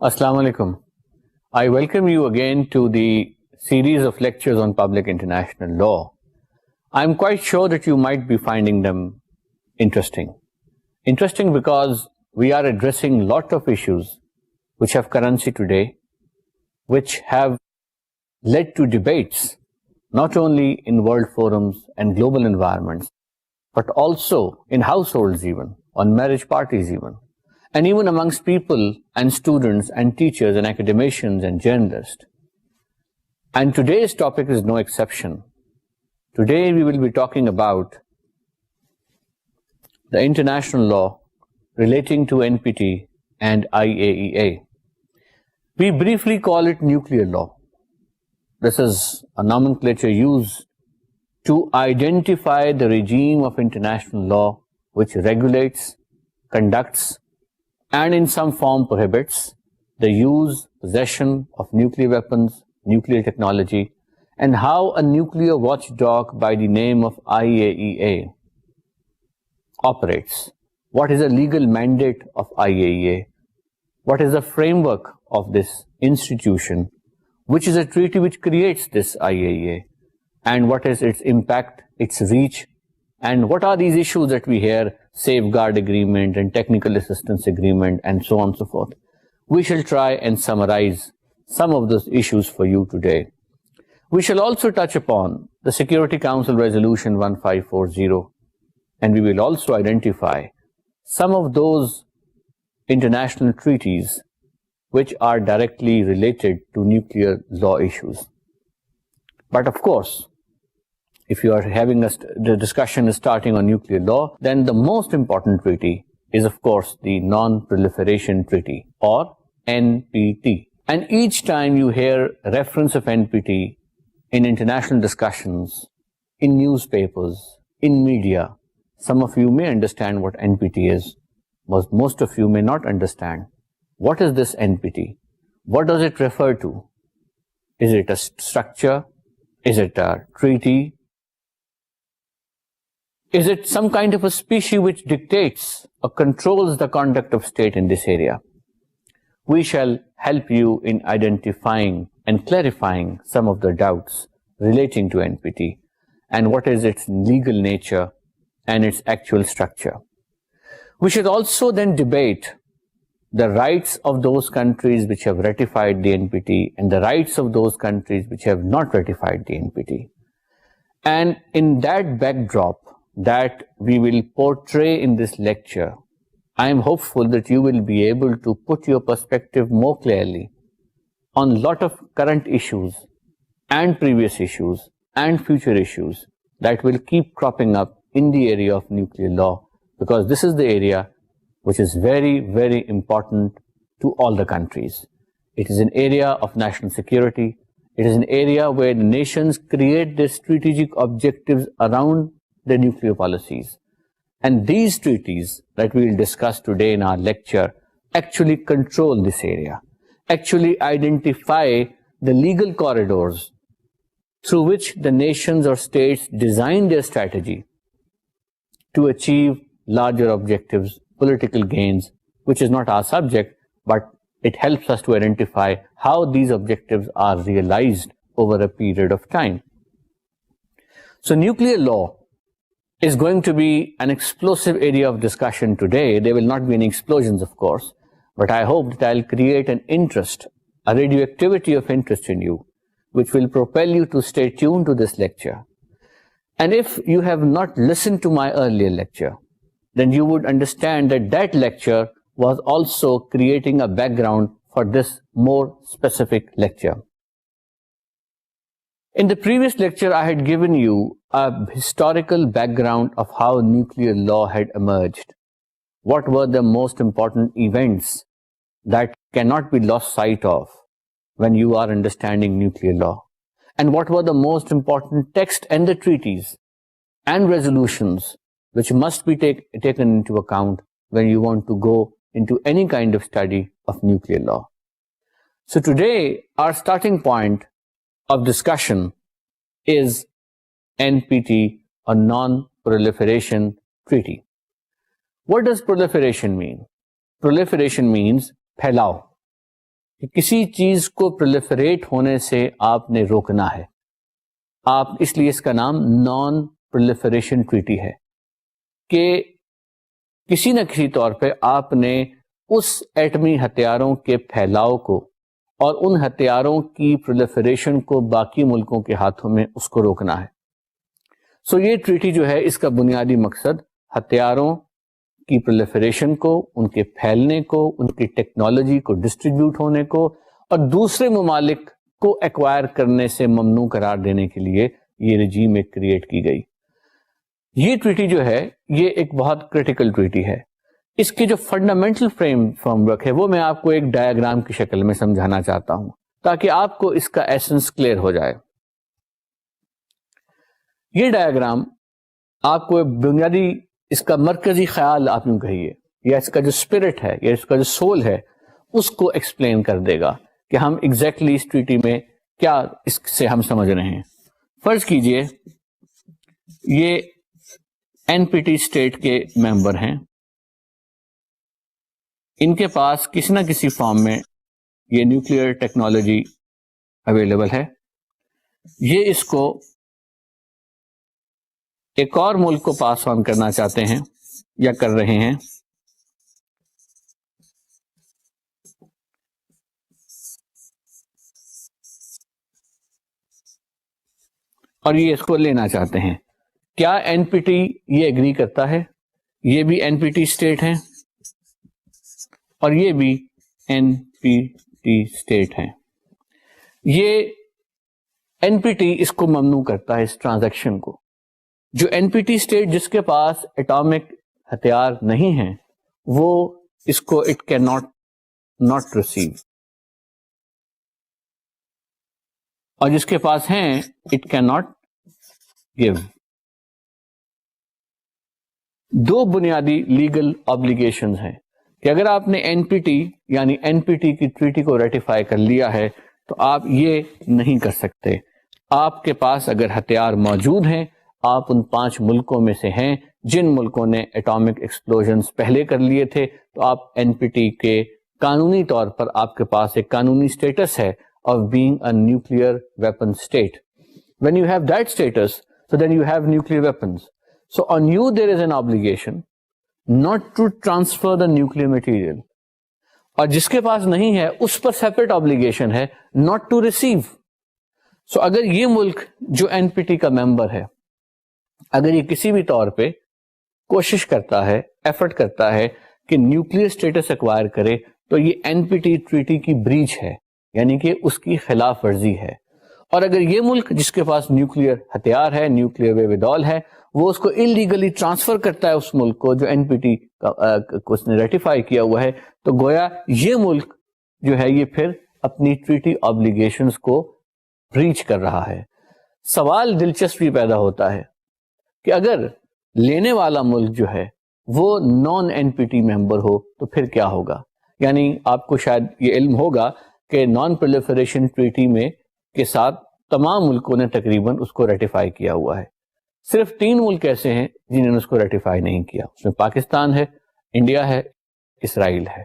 Assalamu alaikum. I welcome you again to the series of lectures on public international law. I'm quite sure that you might be finding them interesting. Interesting because we are addressing a lot of issues which have currency today, which have led to debates not only in world forums and global environments, but also in households even, on marriage parties even, and even amongst people and students and teachers and academicians and journalists. And today's topic is no exception. Today we will be talking about the international law relating to NPT and IAEA. We briefly call it nuclear law. This is a nomenclature used to identify the regime of international law which regulates, conducts, and in some form prohibits the use, possession of nuclear weapons, nuclear technology, and how a nuclear watchdog by the name of IAEA operates. What is the legal mandate of IAEA? What is the framework of this institution? Which is a treaty which creates this IAEA? And what is its impact, its reach, and what are these issues that we hear, safeguard agreement and technical assistance agreement and so on and so forth. We shall try and summarize some of those issues for you today. We shall also touch upon the Security Council Resolution 1540, and we will also identify some of those international treaties which are directly related to nuclear law issues. But of course, if you are having the discussion is starting on nuclear law, then the most important treaty is of course the Non-Proliferation Treaty, or NPT. And each time you hear reference of NPT in international discussions, in newspapers, in media, some of you may understand what NPT is, but most of you may not understand. What is this NPT? What does it refer to? Is it a structure? Is it a treaty? Is it some kind of a species which dictates or controls the conduct of state in this area? We shall help you in identifying and clarifying some of the doubts relating to NPT and what is its legal nature and its actual structure. We should also then debate the rights of those countries which have ratified the NPT and the rights of those countries which have not ratified the NPT. And in that backdrop that we will portray in this lecture, I am hopeful that you will be able to put your perspective more clearly on a lot of current issues and previous issues and future issues that will keep cropping up in the area of nuclear law, because this is the area which is very, very important to all the countries. It is an area of national security. It is an area where the nations create their strategic objectives around the nuclear policies. And these treaties that we will discuss today in our lecture actually control this area, actually identify the legal corridors through which the nations or states design their strategy to achieve larger objectives, political gains, which is not our subject, but it helps us to identify how these objectives are realized over a period of time. So nuclear law is going to be an explosive area of discussion today. There will not be any explosions, of course, but I hope that I'll create an interest, a radioactivity of interest in you, which will propel you to stay tuned to this lecture. And if you have not listened to my earlier lecture, then you would understand that that lecture was also creating a background for this more specific lecture. In the previous lecture, I had given you a historical background of how nuclear law had emerged. What were the most important events that cannot be lost sight of when you are understanding nuclear law? And what were the most important texts and the treaties and resolutions which must be taken into account when you want to go into any kind of study of nuclear law? So today, our starting point of discussion is NPT, or Non-Proliferation Treaty. What does proliferation mean? Proliferation means phailao. کہ کسی چیز کو پرولیفریٹ ہونے سے آپ نے روکنا ہے. آپ اس لیے اس کا نام نان پرولیفریشن ٹریٹی ہے کہ کسی نہ کسی طور پہ آپ نے اس ایٹمی ہتھیاروں کے پھیلاؤ کو اور ان ہتھیاروں کی پرولیفریشن کو باقی ملکوں کے ہاتھوں میں اس کو روکنا ہے. سو یہ ٹریٹی جو ہے اس کا بنیادی مقصد ہتھیاروں کی پرولیفریشن کو، ان کے پھیلنے کو، ان کی ٹیکنالوجی کو ڈسٹریبیوٹ ہونے کو اور دوسرے ممالک کو ایکوائر کرنے سے ممنوع قرار دینے کے لیے یہ رجیم ایک کریٹ کی گئی. یہ ٹریٹی جو ہے یہ ایک بہت کریٹیکل ٹریٹی ہے. اس کے جو فنڈامنٹل فریم ورک ہے وہ میں آپ کو ایک ڈائیگرام کی شکل میں سمجھانا چاہتا ہوں تاکہ آپ کو اس کا ایسنس کلیئر ہو جائے. یہ ڈائیگرام آپ کو بنیادی اس کا مرکزی خیال آپ یوں کہیے یا اس کا جو اسپرٹ ہے یا اس کا جو سول ہے اس کو ایکسپلین کر دے گا کہ ہم ایگزیکٹلی اس ٹریٹی میں کیا اس سے ہم سمجھ رہے ہیں. فرض کیجئے یہ این پی ٹی اسٹیٹ کے ممبر ہیں، ان کے پاس کسی نہ کسی فارم میں یہ نیوکلیئر ٹیکنالوجی اویلیبل ہے. یہ اس کو ایک اور ملک کو پاس آن کرنا چاہتے ہیں یا کر رہے ہیں. اور یہ اس کو لینا چاہتے ہیں. کیا این پی ٹی یہ ایگری کرتا ہے؟ یہ بھی این پی ٹی اسٹیٹ ہیں اور یہ بھی این پی ٹی اسٹیٹ ہیں. یہ این پی ٹی اس کو ممنوع کرتا ہے اس ٹرانزیکشن کو. جو این پی ٹی اسٹیٹ جس کے پاس ایٹامک ہتھیار نہیں ہیں وہ اس کو اٹ کین ناٹ ریسیو، اور جس کے پاس ہیں اٹ کین ناٹ گیو. دو بنیادی لیگل آبلیگیشنز ہیں کہ اگر آپ نے این پی ٹی یعنی این پی ٹی کی ٹریٹی کو ریٹیفائی کر لیا ہے تو آپ یہ نہیں کر سکتے. آپ کے پاس اگر ہتھیار موجود ہیں، آپ ان 5 ملکوں میں سے ہیں جن ملکوں نے ایٹامک ایکسپلوژنز پہلے کر لیے تھے، تو آپ این پی ٹی کے قانونی طور پر آپ کے پاس ایک قانونی اسٹیٹس ہے of being a nuclear weapon state. When you have that status, so then you have nuclear weapons. So on you there is an obligation not to transfer the nuclear material. اور جس کے پاس نہیں ہے اس پر separate obligation ہے not to receive. So اگر یہ ملک جو N P T کا ممبر ہے، اگر یہ کسی بھی طور پہ کوشش کرتا ہے، ایفرٹ کرتا ہے کہ نیوکلیئر اسٹیٹس ایکوائر کرے، تو یہ این پی ٹی ٹریٹی کی بریچ ہے، یعنی کہ اس کی خلاف ورزی ہے. اور اگر یہ ملک جس کے پاس نیوکلیئر ہتھیار ہے، نیوکلیئر ویودال ہے، وہ اس کو انلیگلی ٹرانسفر کرتا ہے اس ملک کو جو این پی ٹی کو اس نے ریٹیفائی کیا ہوا ہے، تو گویا یہ ملک جو ہے یہ پھر اپنی ٹریٹی آبلیگیشنز کو بریچ کر رہا ہے. سوال دلچسپی پیدا ہوتا ہے کہ اگر لینے والا ملک جو ہے وہ نان این پی ٹی ممبر ہو تو پھر کیا ہوگا. یعنی آپ کو شاید یہ علم ہوگا کہ نان پرولیفریشن ٹریٹی میں کے ساتھ تمام ملکوں نے تقریباً اس کو ریٹیفائی کیا ہوا ہے. صرف 3 ملک ایسے ہیں جنہوں نے اس کو ریٹیفائی نہیں کیا. اس میں پاکستان ہے، انڈیا ہے، اسرائیل ہے.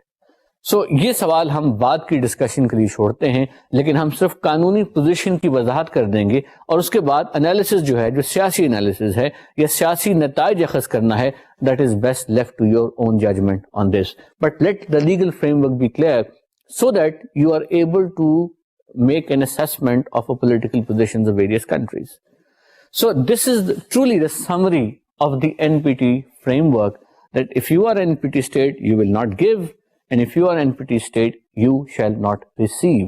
سو یہ سوال ہم بعد کی ڈسکشن کے لیے چھوڑتے ہیں، لیکن ہم صرف قانونی پوزیشن کی وضاحت کر دیں گے اور اس کے بعد انالیسس جو ہے، جو سیاسی انالیسس ہے یا سیاسی نتائج اخذ کرنا ہے، that is best left to your own judgement on this. But let the legal framework be clear so that you are able to make an assessment of a political positions of various countries. So this is truly the summary of the NPT framework, that if you are an NPT state, you will not give, and if you are an NPT state, you shall not receive.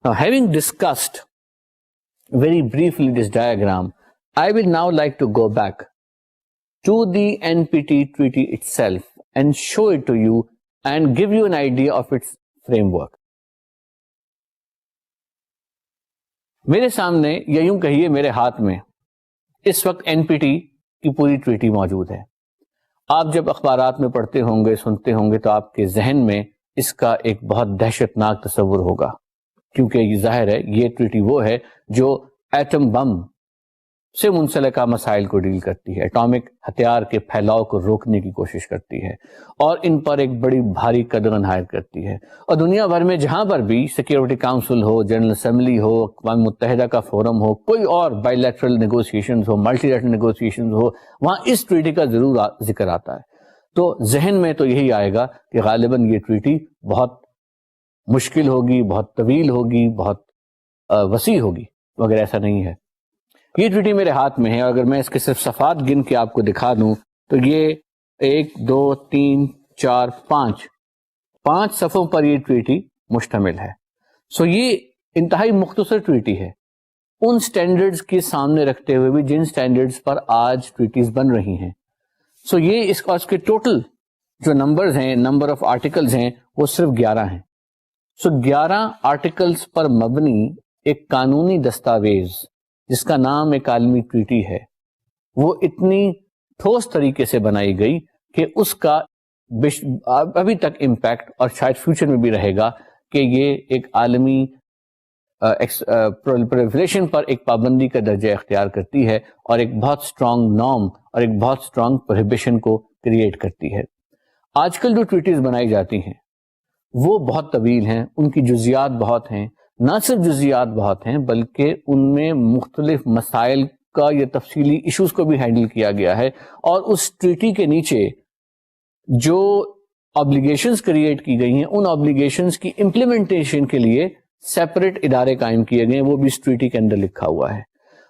Now, having discussed very briefly this diagram, I will now like to go back to the NPT treaty itself and show it to you and give you an idea of its frame work. میرے سامنے یا یوں کہیے میرے ہاتھ میں اس وقت N P T کی پوری ٹریٹی موجود ہے. آپ جب اخبارات میں پڑھتے ہوں گے، سنتے ہوں گے، تو آپ کے ذہن میں اس کا ایک بہت دہشت ناک تصور ہوگا، کیونکہ یہ ظاہر ہے یہ ٹریٹی وہ ہے جو ایٹم بم سے منسلکہ مسائل کو ڈیل کرتی ہے، ایٹامک ہتھیار کے پھیلاؤ کو روکنے کی کوشش کرتی ہے اور ان پر ایک بڑی بھاری قدغن عائد کرتی ہے. اور دنیا بھر میں جہاں پر بھی سیکیورٹی کاؤنسل ہو، جنرل اسمبلی ہو، اقوام متحدہ کا فورم ہو، کوئی اور بائی لیٹرل نیگوسیشنز ہو، ملٹی لیٹرل نیگوسیشنز ہو، وہاں اس ٹریٹی کا ضرور ذکر آتا ہے. تو ذہن میں تو یہی آئے گا کہ غالباً یہ ٹریٹی بہت مشکل ہوگی، بہت طویل ہوگی، بہت وسیع ہوگی، مگر ایسا نہیں ہے. یہ ٹریٹی میرے ہاتھ میں ہے، اور اگر میں اس کے صرف صفحات گن کے آپ کو دکھا دوں تو یہ 1 2 3 4 5 صفحوں پر یہ ٹریٹی مشتمل ہے. سو یہ انتہائی مختصر ٹریٹی ہے ان سٹینڈرڈز کے سامنے رکھتے ہوئے بھی جن سٹینڈرڈز پر آج ٹریٹیز بن رہی ہیں. سو یہ اس کے ٹوٹل جو نمبرز ہیں، نمبر آف آرٹیکلز ہیں، وہ صرف 11 ہیں. سو 11 آرٹیکلز پر مبنی ایک قانونی دستاویز جس کا نام ایک عالمی ٹریٹی ہے، وہ اتنی ٹھوس طریقے سے بنائی گئی کہ اس کا ابھی تک امپیکٹ اور شاید فیوچر میں بھی رہے گا کہ یہ ایک عالمی پرولیفریشن پر ایک پابندی کا درجہ اختیار کرتی ہے اور ایک بہت اسٹرانگ نارم اور ایک بہت اسٹرانگ پروہیبیشن کو کریٹ کرتی ہے. آج کل جو ٹریٹیز بنائی جاتی ہیں وہ بہت طویل ہیں، ان کی جزیات بہت ہیں، نہ صرف جزیات بہت ہیں بلکہ ان میں مختلف مسائل کا یا تفصیلی ایشوز کو بھی ہینڈل کیا گیا ہے، اور اس ٹریٹی کے نیچے جو آبلیگیشنز کریٹ کی گئی ہیں ان آبلیگیشنز کی امپلیمنٹیشن کے لیے سیپریٹ ادارے قائم کیے گئے ہیں، وہ بھی اس ٹریٹی کے اندر لکھا ہوا ہے.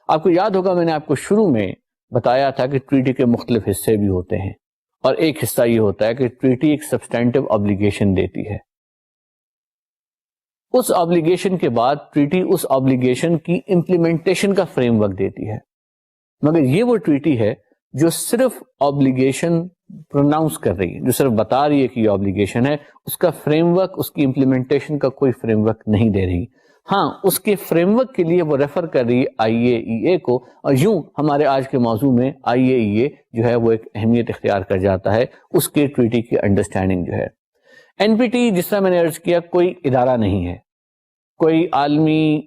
آپ کو یاد ہوگا میں نے آپ کو شروع میں بتایا تھا کہ ٹریٹی کے مختلف حصے بھی ہوتے ہیں، اور ایک حصہ یہ ہوتا ہے کہ ٹریٹی ایک سبسٹینٹیو آبلیگیشن دیتی ہے. اس آبلیگیشن کے بعد ٹریٹی اس آبلیگیشن کی امپلیمنٹیشن کا فریم ورک دیتی ہے. مگر یہ وہ ٹریٹی ہے جو صرف آبلیگیشن پروناؤنس کر رہی ہے، جو صرف بتا رہی ہے کہ یہ آبلیگیشن ہے، اس کا فریم ورک، اس کی امپلیمنٹیشن کا کوئی فریم ورک نہیں دے رہی. ہاں، اس کے فریم ورک کے لیے وہ ریفر کر رہی ہے IAEA کو، اور یوں ہمارے آج کے موضوع میں IAEA جو ہے وہ ایک اہمیت اختیار کر جاتا ہے اس کے ٹریٹی کی انڈرسٹینڈنگ جو ہے. NPT جس طرح میں نے عرض کیا کوئی ادارہ نہیں ہے، کوئی عالمی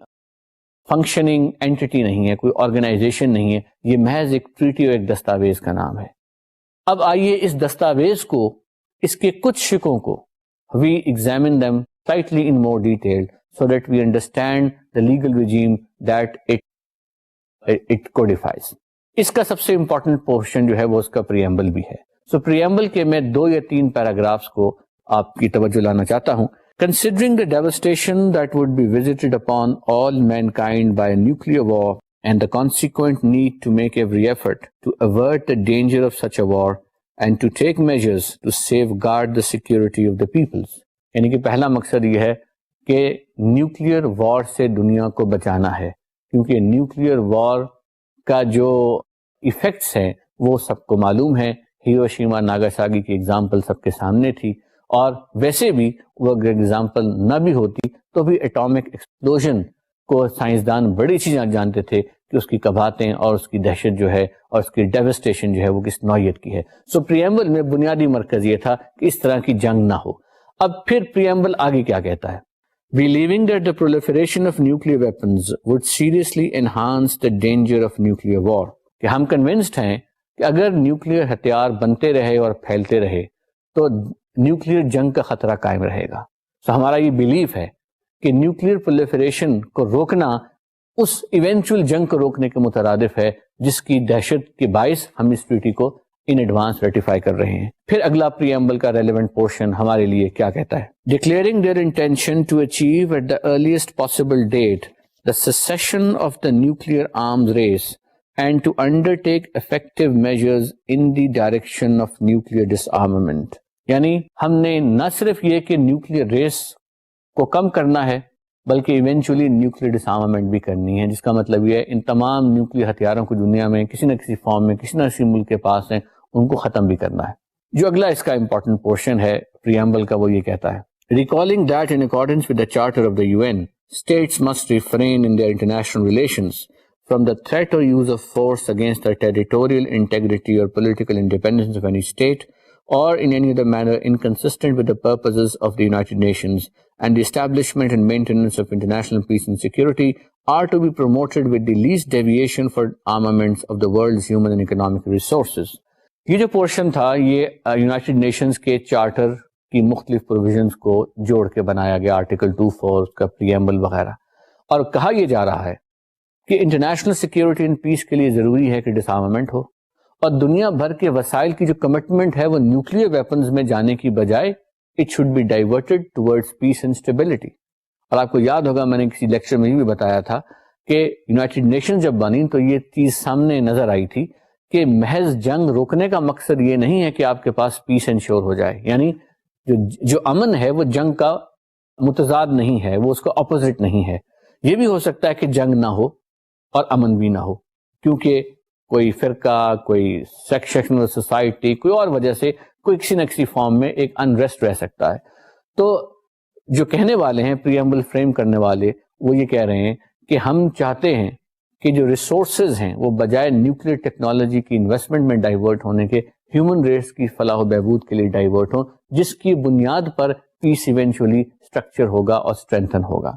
فنکشننگ اینٹی نہیں ہے، کوئی آرگنائزیشن نہیں ہے، یہ محض ایک ٹریٹی اور ایک دستاویز کا نام ہے. اب آئیے اس دستاویز کو، اس کے کچھ شقوں کو we examine them slightly in more detail so that we understand the legal regime that it codifies. اس کا سب سے امپورٹنٹ پورشن جو ہے وہ اس کا پریمبل بھی ہے. سو پریمبل کے میں 2 یا 3 پیراگرافز کو آپ کی توجہ لانا چاہتا ہوں. Considering the devastation that would be visited upon all mankind by a nuclear war and the consequent need to make every effort to avert the danger of such a war and to take measures to safeguard the security of the peoples. یعنی کہ پہلا مقصد یہ ہے کہ nuclear وار سے دنیا کو بچانا ہے، کیونکہ نیوکلیئر وار کا جو ایفیکٹس ہیں وہ سب کو معلوم ہے. ہیروشیما ناگاساکی کی ایگزامپل سب کے سامنے تھی، اور ویسے بھی وہ اگر ایگزامپل نہ بھی ہوتی تو بھی ایٹامک ایکسپلوژن کو سائنسدان بڑی اچھی جانتے تھے کہ اس کی کباہتیں اور اس کی دہشت جو ہے اور اس کی ڈیوسٹیشن جو ہے وہ کس نوعیت کی ہے. سو پریمبل میں بنیادی مرکز یہ تھا کہ اس طرح کی جنگ نہ ہو. اب پھر پریمبل آگے کیا کہتا ہے؟ Believing that the proliferation of nuclear weapons would seriously enhance the danger of nuclear war. کہ ہم کنونسڈ ہیں کہ اگر نیوکلیئر ہتھیار بنتے رہے اور پھیلتے رہے تو نیوکلیئر جنگ کا خطرہ قائم رہے گا. سو ہمارا یہ بلیف ہے کہ نیوکلیئر پرولیفریشن کو روکنا اس ایونچول جنگ کو روکنے کے مترادف ہے جس کی دہشت کے باعث ہم اس ٹریٹی کو ان ایڈوانس ریٹیفائی کر رہے ہیں. پھر اگلا پریمبل کا ریلیونٹ پورشن ہمارے لیے کیا کہتا ہے؟ Declaring their intention to achieve at the earliest possible date the cessation of the nuclear arms race and to undertake effective measures in the direction of nuclear disarmament. یعنی ہم نے نہ صرف یہ کہ نیوکلیئر ریس کو کم کرنا ہے بلکہ ایونچولی نیوکلیئر ڈسارمامنٹ بھی کرنی ہے، جس کا مطلب یہ ہے ان تمام نیوکلیئر ہتھیاروں کو دنیا میں کسی نہ کسی فارم میں کسی نہ کسی ملک کے پاس ہیں، ان کو ختم بھی کرنا ہے. جو اگلا اس کا امپورٹنٹ پورشن ہے پریمبل کا وہ یہ کہتا ہے Recalling that in accordance with the Charter of the UN, states must refrain in their international relations from the threat or use of force against the territorial integrity or political independence of any state or in any other manner inconsistent with the purposes of the United Nations and the establishment and maintenance of international peace and security are to be promoted with the least deviation for armaments of the world's human and economic resources. یہ جو portion تھا یہ United nations کے charter کی مختلف provisions کو جوڑ کے بنایا گیا, آرٹیکل 24 کا پریمبل وغیرہ, اور کہا یہ جا رہا ہے کہ انٹرنیشنل سیکیورٹی اینڈ پیس کے لیے ضروری ہے کہ ڈس آرمامنٹ ہو, اور دنیا بھر کے وسائل کی جو کمٹمنٹ ہے وہ نیوکلیئر ویپنز میں جانے کی بجائے it should be diverted towards peace and stability. اور آپ کو یاد ہوگا میں نے کسی لیکچر میں یہ بھی بتایا تھا کہ یونائٹڈ نیشن جب بنی تو یہ چیز سامنے نظر آئی تھی کہ محض جنگ روکنے کا مقصد یہ نہیں ہے کہ آپ کے پاس پیس انشور ہو جائے, یعنی جو امن ہے وہ جنگ کا متضاد نہیں ہے, وہ اس کا اپوزٹ نہیں ہے. یہ بھی ہو سکتا ہے کہ جنگ نہ ہو اور امن بھی نہ ہو, کیونکہ کوئی فرقہ, کوئی سیکشنل سوسائٹی, کوئی اور وجہ سے کوئی کسی نہ کسی فارم میں ایک انریسٹ رہ سکتا ہے. تو جو کہنے والے ہیں پریمبل فریم کرنے والے وہ یہ کہہ رہے ہیں کہ ہم چاہتے ہیں کہ جو ریسورسز ہیں وہ بجائے نیوکلیر ٹیکنالوجی کی انویسٹمنٹ میں ڈائیورٹ ہونے کے ہیومن ریس کی فلاح و بہبود کے لیے ڈائیورٹ ہوں, جس کی بنیاد پر پیس ایونچولی اسٹرکچر ہوگا اور اسٹرینتھن ہوگا.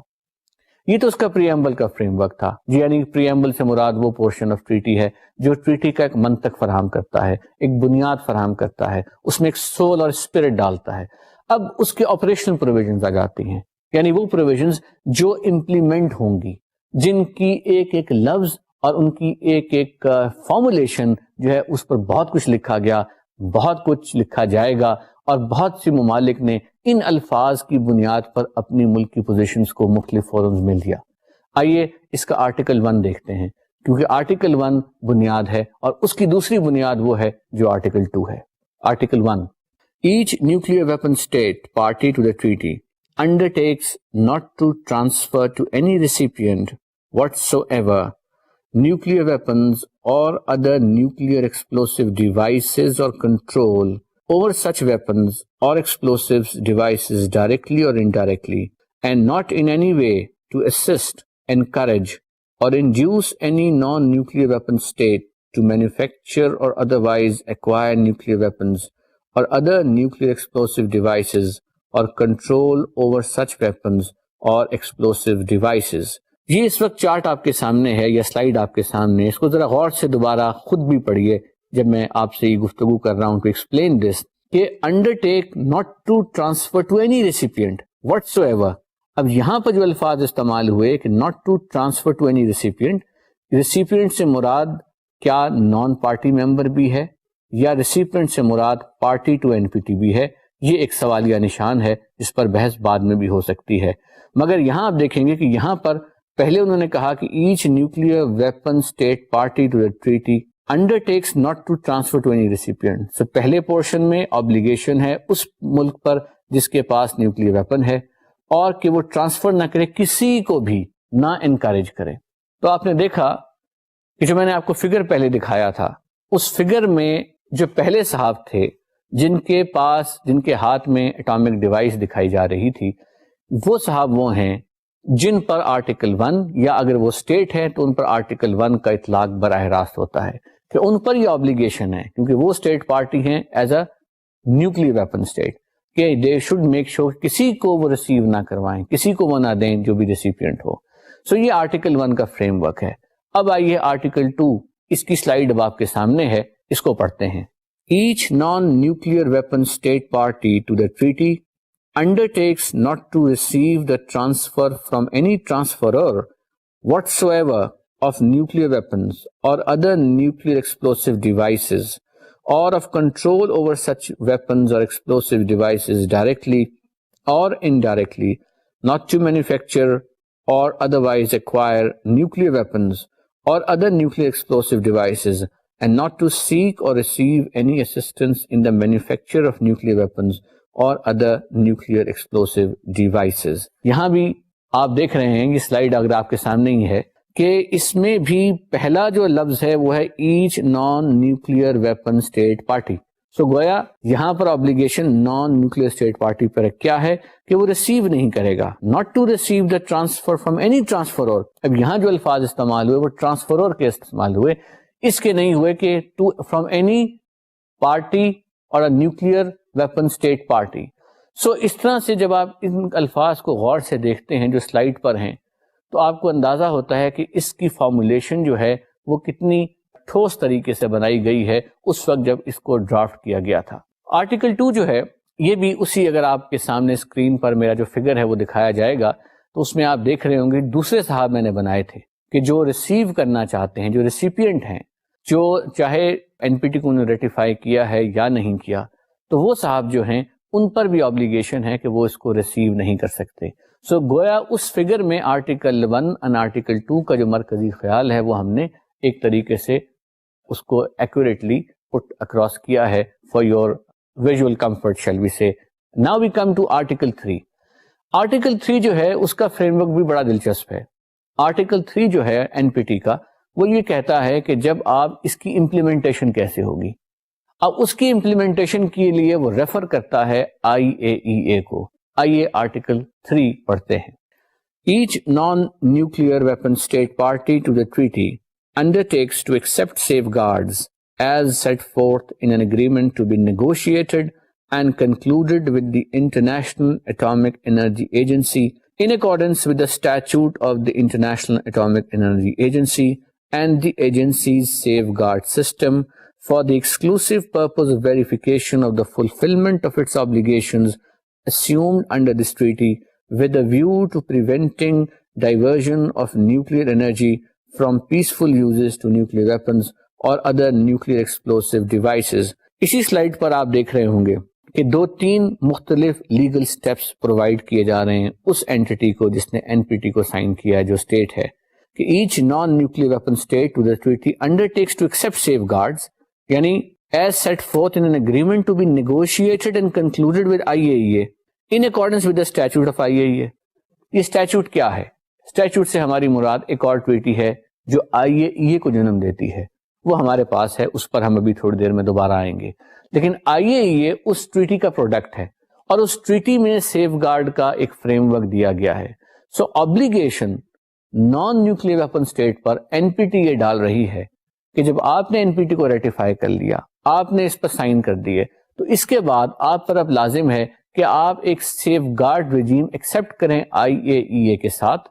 یہ تو اس کا پریمبل کا فریم ورک تھا جی, یعنی پریمبل سے مراد وہ پورشن آف ٹریٹی ہے جو ٹریٹی کا ایک منطق فراہم کرتا ہے, ایک بنیاد فراہم کرتا ہے, اس میں ایک سول اور اسپرٹ ڈالتا ہے. اب اس کے آپریشنل پروویژنز آ جاتی ہیں, یعنی وہ پروویژنز جو امپلیمنٹ ہوں گی, جن کی ایک ایک لفظ اور ان کی ایک ایک فارمولیشن جو ہے اس پر بہت کچھ لکھا گیا, بہت کچھ لکھا جائے گا, اور بہت سی ممالک نے ان الفاظ کی بنیاد پر اپنی ملک کی پوزیشنز کو مختلف فورمز میں لیا. آئیے اس کا آرٹیکل 1 دیکھتے ہیں, کیونکہ آرٹیکل 1 بنیاد ہے اور اس کی دوسری بنیاد وہ ہے جو آرٹیکل 2 ہے. Article 1, each nuclear weapon state party to the treaty undertakes not to transfer to any recipient whatsoever nuclear weapons or other nuclear explosive devices or control over such weapons or explosive devices directly or indirectly, and not in any way to assist, encourage, or induce any non-nuclear weapon state to manufacture or otherwise acquire nuclear weapons or other nuclear explosive devices or control over such weapons or explosive devices. یہ اس وقت chart آپ کے سامنے ہے یا slide آپ کے سامنے, اس کو ذرا غور سے دوبارہ خود بھی پڑھیے جب میں آپ سے یہ گفتگو کر رہا ہوں ٹو ایکسپلین دس, کہ undertake not to transfer to any recipient whatsoever. اب یہاں پر جو الفاظ استعمال ہوئے کہ not to transfer to any recipient, recipient سے مراد کیا نان پارٹی ممبر بھی ہے یا ریسیپینٹ سے مراد party to N P T بھی ہے, یہ ایک سوالیہ نشان ہے جس پر بحث بعد میں بھی ہو سکتی ہے. مگر یہاں آپ دیکھیں گے کہ یہاں پر پہلے انہوں نے کہا کہ each nuclear weapon state party to the treaty undertakes not to transfer to any recipient. So پہلے پورشن میں آبلیگیشن ہے اس ملک پر جس کے پاس نیوکلیئر ویپن ہے, اور کہ وہ ٹرانسفر نہ کرے, کسی کو بھی نہ انکریج کرے. تو آپ نے دیکھا کہ جو میں نے آپ کو فگر پہلے دکھایا تھا, اس فگر میں جو پہلے صاحب تھے جن کے پاس, جن کے ہاتھ میں اٹامک ڈیوائس دکھائی جا رہی تھی, وہ صاحب وہ ہیں جن پر آرٹیکل 1 یا اگر وہ اسٹیٹ ہے تو ان پر آرٹیکل 1 کا اطلاق براہ راست ہوتا ہے کہ ان پر یہ آبلیگیشن ہے, کیونکہ وہ اسٹیٹ پارٹی ہیں as a nuclear weapon state, کہ دے شوڈ میک شور کسی کو وہ ریسیو نہ کروائیں, کسی کو وہ نہ دیں جو بھی ریسیپینٹ ہو. سو یہ آرٹیکل 1 کا فریم ورک ہے. اب آئیے آرٹیکل 2, اس کی سلائیڈ اب آپ کے سامنے ہے, اس کو پڑھتے ہیں. Each non-nuclear weapon state party to the treaty undertakes not to receive the transfer from any transferor whatsoever of nuclear weapons or other nuclear explosive devices, or of control over such weapons or explosive devices directly or indirectly, not to manufacture or otherwise acquire nuclear weapons or other nuclear explosive devices, and not to seek or receive any assistance in the manufacture of nuclear weapons or other nuclear explosive devices. یہاں بھی آپ دیکھ رہے ہیں, یہ slide اگر آپ کے سامنے ہی ہے, کہ اس میں بھی پہلا جو لفظ ہے وہ ہے each non nuclear weapon state party. So گویا یہاں پر obligation non nuclear state party پر کیا ہے کہ وہ ریسیو نہیں کرے گا, not to receive the transfer from any transferor. اب یہاں جو الفاظ استعمال ہوئے وہ ٹرانسفرور کے استعمال ہوئے, اس کے نہیں ہوئے کہ فرام اینی پارٹی اور نیوکلیئر ویپن اسٹیٹ پارٹی. سو اس طرح سے جب آپ ان الفاظ کو غور سے دیکھتے ہیں جو سلائیڈ پر ہیں, تو آپ کو اندازہ ہوتا ہے کہ اس کی فارمولیشن جو ہے وہ کتنی ٹھوس طریقے سے بنائی گئی ہے اس وقت جب اس کو ڈرافٹ کیا گیا تھا. آرٹیکل 2 جو ہے یہ بھی اسی, اگر آپ کے سامنے اسکرین پر میرا جو فگر ہے وہ دکھایا جائے گا تو اس میں آپ دیکھ رہے ہوں گے دوسرے صاحب میں نے بنائے تھے کہ جو ریسیو کرنا چاہتے ہیں, جو ریسیپینٹ ہیں, جو چاہے این پی ٹی کو ریٹیفائی کیا ہے یا نہیں کیا, تو وہ صاحب جو ہیں ان پر بھی آبلیگیشن ہے کہ وہ اس کو ریسیو نہیں کر سکتے. سو گویا اس فگر میں آرٹیکل 1 اور آرٹیکل 2 کا جو مرکزی خیال ہے وہ ہم نے ایک طریقے سے اس کو ایکوریٹلی پٹ اکراس کیا ہے for your visual comfort shall we say. Now we come to article 3. Article 3 جو ہے اس کا فریم ورک بھی بڑا دلچسپ ہے. آرٹیکل 3 جو ہے این پی ٹی کا وہ یہ کہتا ہے کہ جب آپ اس کی امپلیمنٹیشن کیسے ہوگی. اب اس کی امپلیمنٹیشن کے لیے وہ ریفر کرتا ہے آئی اے ای اے کو. آئیے آرٹیکل 3 پڑھتے ہیں. Each non-nuclear weapon state party to the treaty undertakes to accept safeguards as set forth in an agreement to be negotiated and concluded with the International Atomic Energy Agency in accordance with the statute of the International Atomic Energy Agency and the agency's safeguard system for the exclusive purpose of verification of the fulfillment of its obligations assumed under this treaty with a view to preventing diversion of nuclear energy from peaceful uses to nuclear weapons or other nuclear explosive devices. اسی slide پر آپ دیکھ رہے ہوں گے کہ 2-3 مختلف legal steps provide کیے جا رہے ہیں اس اینٹی کو جس نے این پی ٹی کو سائن کیا ہے, جو اسٹیٹ ہے, کہ each non nuclear weapon state to the treaty undertakes to accept safeguards, یعنی as set forth in an agreement to be negotiated and concluded with I A E A in accordance with the statute of IAEA. یہ statute کیا ہے؟ Statute سے ہماری مراد ایک اور ٹویٹی ہے جو آئی اے ای اے کو جنم دیتی ہے, وہ ہمارے پاس ہے, اس پر ہم ابھی تھوڑی دیر میں دوبارہ آئیں گے. لیکن آئی اے ای اے اس ٹویٹی کا پروڈکٹ ہے اور اس ٹویٹی میں سیف گارڈ کا ایک فریم ورک دیا گیا ہے. So obligation non nuclear weapon state پر این پی ٹی یہ ڈال رہی ہے کہ جب آپ نے این پی ٹی کو ریٹیفائی کر لیا, آپ نے اس پر سائن کر دیے, تو اس کے بعد آپ پر اب لازم ہے کہ آپ ایک سیف گارڈ ریجیم ایکسپٹ کریں آئی اے ای اے کے ساتھ,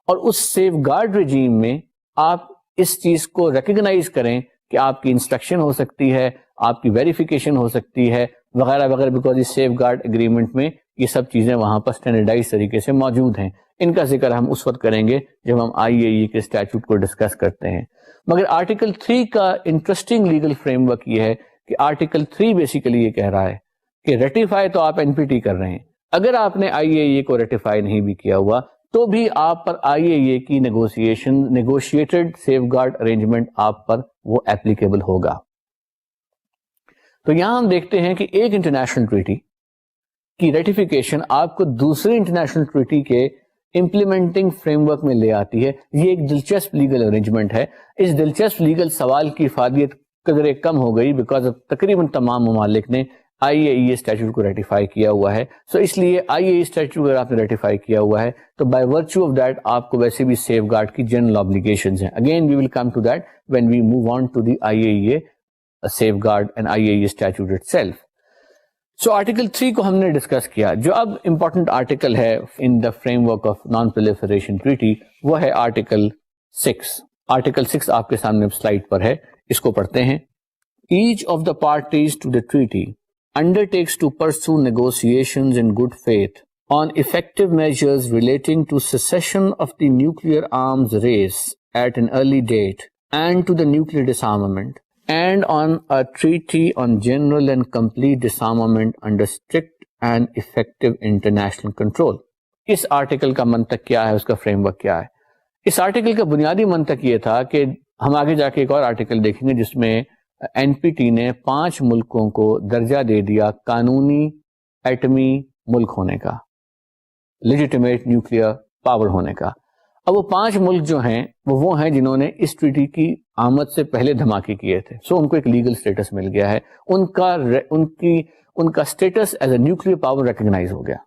اور اس سیف گارڈ ریجیم میں آپ اس چیز کو ریکگنائز کریں کہ آپ کی انسٹرکشن ہو سکتی ہے, آپ کی ویریفیکیشن ہو سکتی ہے وغیرہ وغیرہ, بیکاز اس سیف گارڈ اگریمنٹ میں یہ سب چیزیں وہاں پر اسٹینڈرڈائز طریقے سے موجود ہیں. ان کا ذکر ہم اس وقت کریں گے جب ہم آئی اے ای کے اسٹیچوٹ کو ڈسکس کرتے ہیں. مگر آرٹیکل 3 کا انٹرسٹنگ لیگل فریم ورک یہ ہے کہ آرٹیکل 3 بیسیکلی یہ کہہ رہا ہے کہ ریٹیفائی تو آپ این پی ٹی کر رہے ہیں, اگر آپ نے آئی اے ای کو ریٹیفائی نہیں بھی کیا ہوا تو بھی آپ پر آئی اے ای کی نیگوشیٹڈ سیف گارڈ ارینجمنٹ آپ پر وہ ایپلیکیبل ہوگا. تو یہاں ہم دیکھتے ہیں کہ ایک انٹرنیشنل ٹریٹی کی ریٹیفیکیشن آپ کو دوسری انٹرنیشنل ٹریٹی کے امپلیمنٹنگ فریم ورک میں لے آتی ہے. یہ ایک دلچسپ لیگل ارینجمنٹ ہے. اس دلچسپ لیگل سوال کی افادیت قدرے کم ہو گئی بیکاز تقریباً تمام ممالک نے آئی اے ای اسٹیچوٹ کو ریٹیفائی کیا ہوا ہے. سو اس لیے آئی اے ای اسٹیچوٹ اگر آپ نے ریٹیفائی کیا ہوا ہے تو بائی ورچو آف دیٹ آپ کو ویسے بھی سیف گارڈ کی جنرل آبلیگیشنز ہیں. Again we will come to that when we move on to the I A E safeguard and I A E statute it so article 3 کو ہم نے discuss کیا. جو اب important article ہے in the framework of non proliferation treaty وہ ہے article 6. Article 6 آپ کے سامنے سلائڈ پر ہے, اس کو پڑھتے ہیں. Each of the parties to the treaty undertakes to pursue negotiations in good faith on effective measures relating to cessation of the nuclear arms race at an early date and to the nuclear disarmament, and on a treaty on general and complete disarmament under strict and effective international control. اس article کا منطق کیا ہے, اس کا frame work کیا ہے؟ اس article کا بنیادی منطق یہ تھا کہ ہم آگے جا کے ایک اور آرٹیکل دیکھیں گے جس میں این پی ٹی نے 5 ملکوں کو درجہ دے دیا قانونی ایٹمی ملک ہونے کا, لیجیٹیمیٹ نیوکلیئر پاور ہونے کا. اب وہ 5 ملک جو ہیں وہ ہیں جنہوں نے اس ٹریٹی کی آمد سے پہلے دھماکے کیے تھے. سو ان کو ایک لیگل سٹیٹس مل گیا ہے, ان کا status as a nuclear power recognise ہو گیا.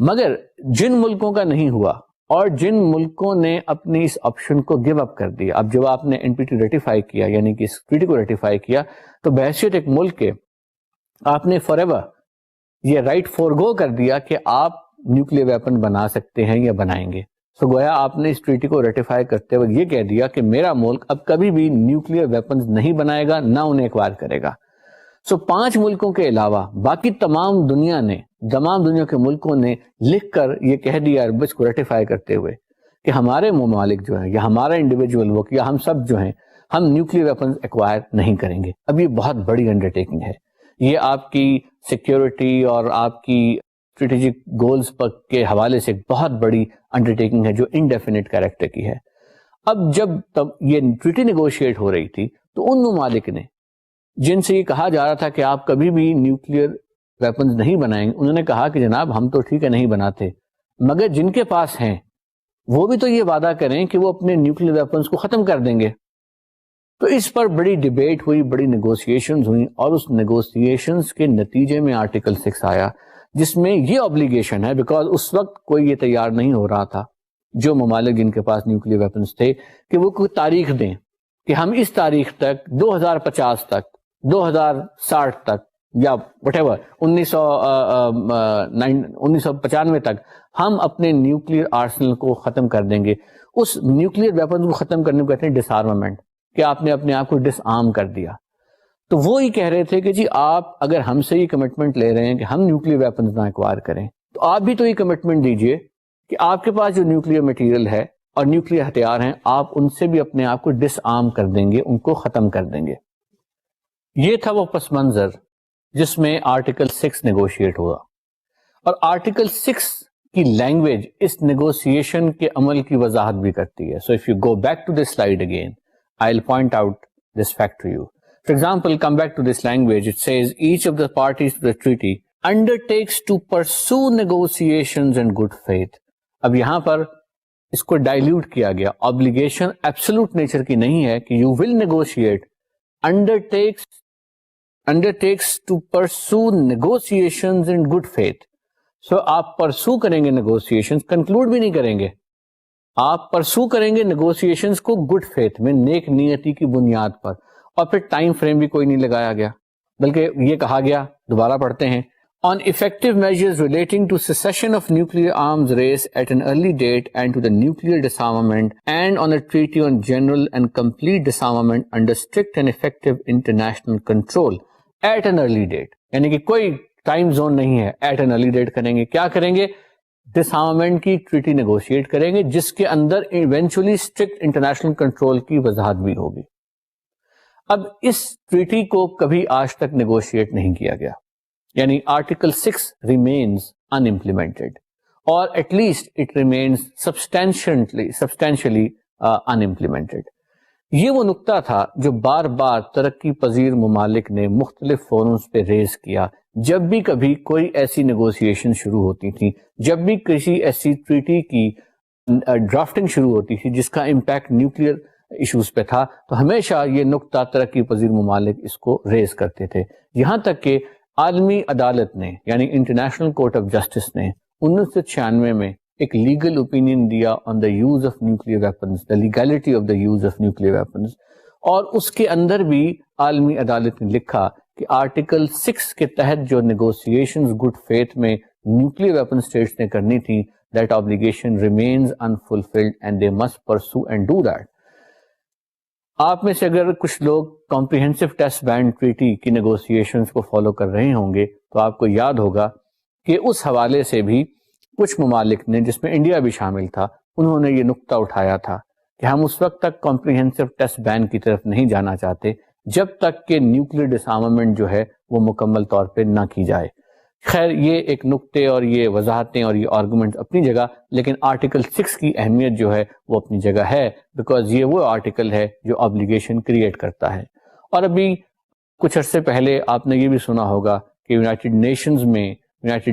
مگر جن ملکوں کا نہیں ہوا اور جن ملکوں نے اپنی اس آپشن کو گیو اپ کر دیا, اب جب آپ نے این پی ٹی ریٹیفائی کیا یعنی کہ اس ٹریٹی کو ریٹیفائی کیا تو بحیثیت ایک ملک کے آپ نے فار ایور یہ رائٹ فورگو کر دیا کہ آپ نیوکلیئر ویپن بنا سکتے ہیں یا بنائیں گے. سو گویا آپ نے اس ٹریٹی کو ریٹیفائی کرتے ہوئے یہ کہہ دیا کہ میرا ملک اب کبھی بھی نیوکلیئر ویپنز نہیں بنائے گا، نہ انہیں ایکوائر کرے گا. سو 5 ملکوں کے علاوہ باقی تمام دنیا کے ملکوں نے لکھ کر یہ کہہ دیا اس کو ریٹیفائی کرتے ہوئے کہ ہمارے ممالک جو ہیں یا ہمارا انڈیویجول ورک یا ہم سب جو ہیں ہم نیوکلیئر ویپنز ایکوائر نہیں کریں گے. اب یہ بہت بڑی انڈرٹیکنگ ہے. یہ آپ کی سیکیورٹی اور آپ کی اسٹریٹجک گولز کے حوالے سے ایک بہت بڑی انڈرٹیکنگ ہے جو انڈیفینٹ کیریکٹر کی ہے. اب جب یہ ٹریٹی نیگوشیٹ ہو رہی تھی تو ان ممالک نے جن سے یہ کہا جا رہا تھا کہ آپ کبھی بھی نیوکلیئر ویپنز نہیں بنائیں گے، انہوں نے کہا کہ جناب ہم تو ٹھیک ہے نہیں بناتے، مگر جن کے پاس ہیں وہ بھی تو یہ وعدہ کریں کہ وہ اپنے نیوکلیئر ویپنز کو ختم کر دیں گے. تو اس پر بڑی ڈیبیٹ ہوئی، بڑی نیگوسیشنز ہوئی، اور اس نیگوسیشنز کے نتیجے میں آرٹیکل 6 آیا جس میں یہ obligation ہے، بیکاز اس وقت کوئی یہ تیار نہیں ہو رہا تھا جو ممالک جن کے پاس نیوکلیئر ویپنز تھے کہ وہ کوئی تاریخ دیں کہ ہم اس تاریخ تک 2050 تک 2060 تک یا وٹ ایور 1995 تک ہم اپنے نیوکلیئر آرسنل کو ختم کر دیں گے. اس نیوکلیئر ویپن کو ختم کرنے کو کہتے ہیں ڈس آرمامنٹ، کہ آپ نے اپنے آپ کو ڈس آرم کر دیا. تو وہ یہ کہہ رہے تھے کہ جی آپ اگر ہم سے یہ کمٹمنٹ لے رہے ہیں کہ ہم نیوکلیئر ویپنز نہ ایکوائر کریں تو آپ بھی تو یہ کمٹمنٹ دیجئے کہ آپ کے پاس جو نیوکلیئر مٹیریل ہے اور نیوکلیئر ہتھیار ہیں آپ ان سے بھی اپنے آپ کو ڈس آرم کر دیں گے، ان کو ختم کر دیں گے. یہ تھا وہ پس منظر جس میں آرٹیکل 6 نیگوشیٹ ہوا. اور آرٹیکل 6 کی لینگویج اس نیگوسیشن کے عمل کی وضاحت بھی کرتی ہے. So if you go back to this slide again I will point out this fact to you. For example, come back to this language. It says each of the parties to the treaty undertakes to pursue negotiations in good faith. اب یہاں پر اس کو dilute کیا گیا. Obligation absolute nature کی نہیں ہے کہ you will negotiate. Undertakes to pursue negotiations in good faith. So آپ pursue کریں گے negotiations, conclude بھی نہیں کریں گے. آپ pursue کریں گے negotiations کو good faith میں، نیک نیتی کی بنیاد پر. اور پھر ٹائم فریم بھی کوئی نہیں لگایا گیا، بلکہ یہ کہا گیا، دوبارہ پڑھتے ہیں، on effective measures relating to cessation of nuclear arms race at an early date and to the nuclear disarmament and on a treaty on general and complete disarmament under strict and effective international control at an early date. یعنی کہ کوئی time zone نہیں ہے، at an early date کریں گے. کیا کریں گے؟ ڈسارمامنٹ کی ٹریٹی نیگوشیٹ کریں گے جس کے اندر ایونچولی اسٹرکٹ انٹرنیشنل کنٹرول کی وضاحت بھی ہوگی. اب اس ٹریٹی کو کبھی آج تک نیگوشیٹ نہیں کیا گیا، یعنی آرٹیکل 6 ریمینز ان امپلیمنٹڈ، اور at least it remains substantially unimplemented. یہ وہ نقطہ تھا جو بار بار ترقی پذیر ممالک نے مختلف فورمز پہ ریز کیا جب بھی کبھی کوئی ایسی نیگوسیشن شروع ہوتی تھی، جب بھی کسی ایسی ٹریٹی کی ڈرافٹنگ شروع ہوتی تھی جس کا امپیکٹ نیوکلیئر ایشوز پہ تھا، تو ہمیشہ یہ نقطہ ترقی پذیر ممالک اس کو ریز کرتے تھے. یہاں تک کہ عالمی عدالت نے یعنی انٹرنیشنل کورٹ آف جسٹس نے 1996 میں ایک لیگل اوپینین دیا on the use of nuclear weapons, the legality of the use of nuclear weapons, اور اس کے اندر بھی عالمی عدالت نے لکھا کہ آرٹیکل 6 کے تحت جو نیگوسیشنز گڈ فیتھ میں نیوکلیئر ویپن اسٹیٹس نے کرنی تھی، that obligation remains unfulfilled and they must pursue and do that. آپ میں سے اگر کچھ لوگ کمپریہنسو ٹیسٹ بین ٹریٹی کی نیگوسیشنز کو فالو کر رہے ہوں گے تو آپ کو یاد ہوگا کہ اس حوالے سے بھی کچھ ممالک نے، جس میں انڈیا بھی شامل تھا، انہوں نے یہ نقطہ اٹھایا تھا کہ ہم اس وقت تک کمپریہنسو ٹیسٹ بین کی طرف نہیں جانا چاہتے جب تک کہ نیوکلیئر ڈسارمامنٹ جو ہے وہ مکمل طور پہ نہ کی جائے. خیر یہ ایک نقطے اور یہ وضاحتیں اور یہ آرگومنٹ اپنی جگہ، لیکن آرٹیکل 6 کی اہمیت جو ہے وہ اپنی جگہ ہے، بیکاز یہ وہ آرٹیکل ہے جو آبلیگیشن کریٹ کرتا ہے. اور ابھی کچھ عرصے پہلے آپ نے یہ بھی سنا ہوگا کہ یونائٹڈ